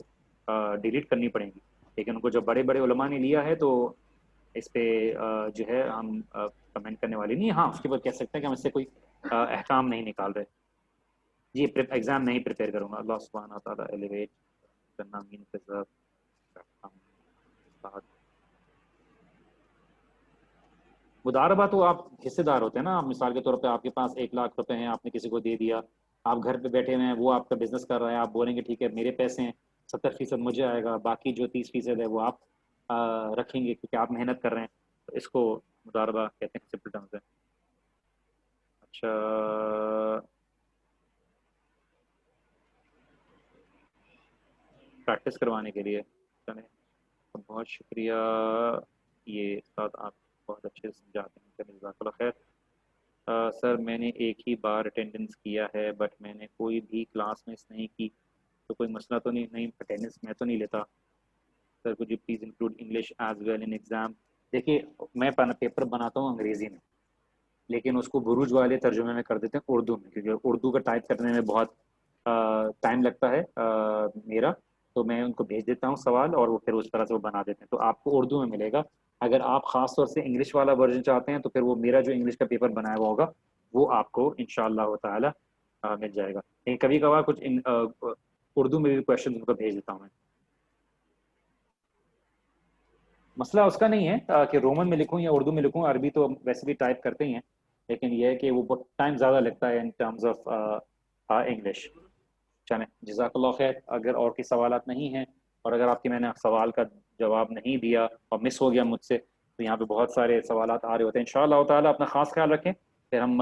ڈیلیٹ کرنی پڑیں گی. لیکن ان کو جو بڑے بڑے علماء نے لیا ہے تو اس پہ جو ہے ہم کمنٹ کرنے والے نہیں. ہاں اس کے بعد کہہ سکتے ہیں کہ ہم اس سے کوئی احکام نہیں نکال رہے. جی ایگزام نہیں پریپیئر کروں گا. اللہ سبحانہ تعالیٰ ایلیویٹ کرنا مین مداربہ. تو آپ حصے دار ہوتے ہیں نا. آپ مثال کے طور پہ آپ کے پاس 1,00,000 روپے ہیں، آپ نے کسی کو دے دیا، آپ گھر پہ بیٹھے ہوئے ہیں، وہ آپ کا بزنس کر رہا ہے، آپ بولیں گے ٹھیک ہے میرے پیسے ہیں، 70% مجھے آئے گا، باقی جو 30% ہے وہ آپ رکھیں گے کیونکہ آپ محنت کر رہے ہیں. تو اس کو مداربہ کہتے ہیں سمپل ٹرمز ہے. اچھا پریکٹس کروانے کے لیے چلیں بہت شکریہ. یہ استاد آپ بہت اچھے سے سمجھاتے ہیں، جزاک اللہ خیر. سر میں نے ایک ہی بار اٹینڈنس کیا ہے بٹ میں نے کوئی بھی کلاس مس نہیں کی، تو کوئی مسئلہ تو نہیں اٹینڈنس میں تو نہیں لیتا. سر could you please include English as well in exam. دیکھیے میں پیپر بناتا ہوں انگریزی میں، لیکن اس کو بروج والے ترجمے میں کر دیتے ہیں اردو میں، کیونکہ اردو کا ٹائپ کرنے میں بہت ٹائم لگتا ہے میرا. تو میں ان کو بھیج دیتا ہوں سوال اور وہ پھر اس طرح سے وہ بنا دیتے ہیں. تو آپ کو اردو میں ملے گا. اگر آپ خاص طور سے انگلش والا ورژن چاہتے ہیں تو پھر وہ میرا جو انگلش کا پیپر بنایا ہوا ہوگا وہ آپ کو انشاءاللہ تعالی مل جائے گا. لیکن کبھی کبھار کچھ اردو میں بھی کویشچن ان کو بھیج دیتا ہوں میں. مسئلہ اس کا نہیں ہے کہ رومن میں لکھوں یا اردو میں لکھوں، عربی تو ویسے بھی ٹائپ کرتے ہی ہیں، لیکن یہ ہے کہ وہ بہت ٹائم زیادہ لگتا ہے ان ٹرمز آف انگلش. چلیں جزاک اللہ خیر. اگر اور کوئی سوالات نہیں ہیں، اور اگر آپ کی میں نے سوال کا جواب نہیں دیا اور مس ہو گیا مجھ سے، تو یہاں پہ بہت سارے سوالات آ رہے ہوتے ہیں. انشاءاللہ تعالیٰ اپنا خاص خیال رکھیں. پھر ہم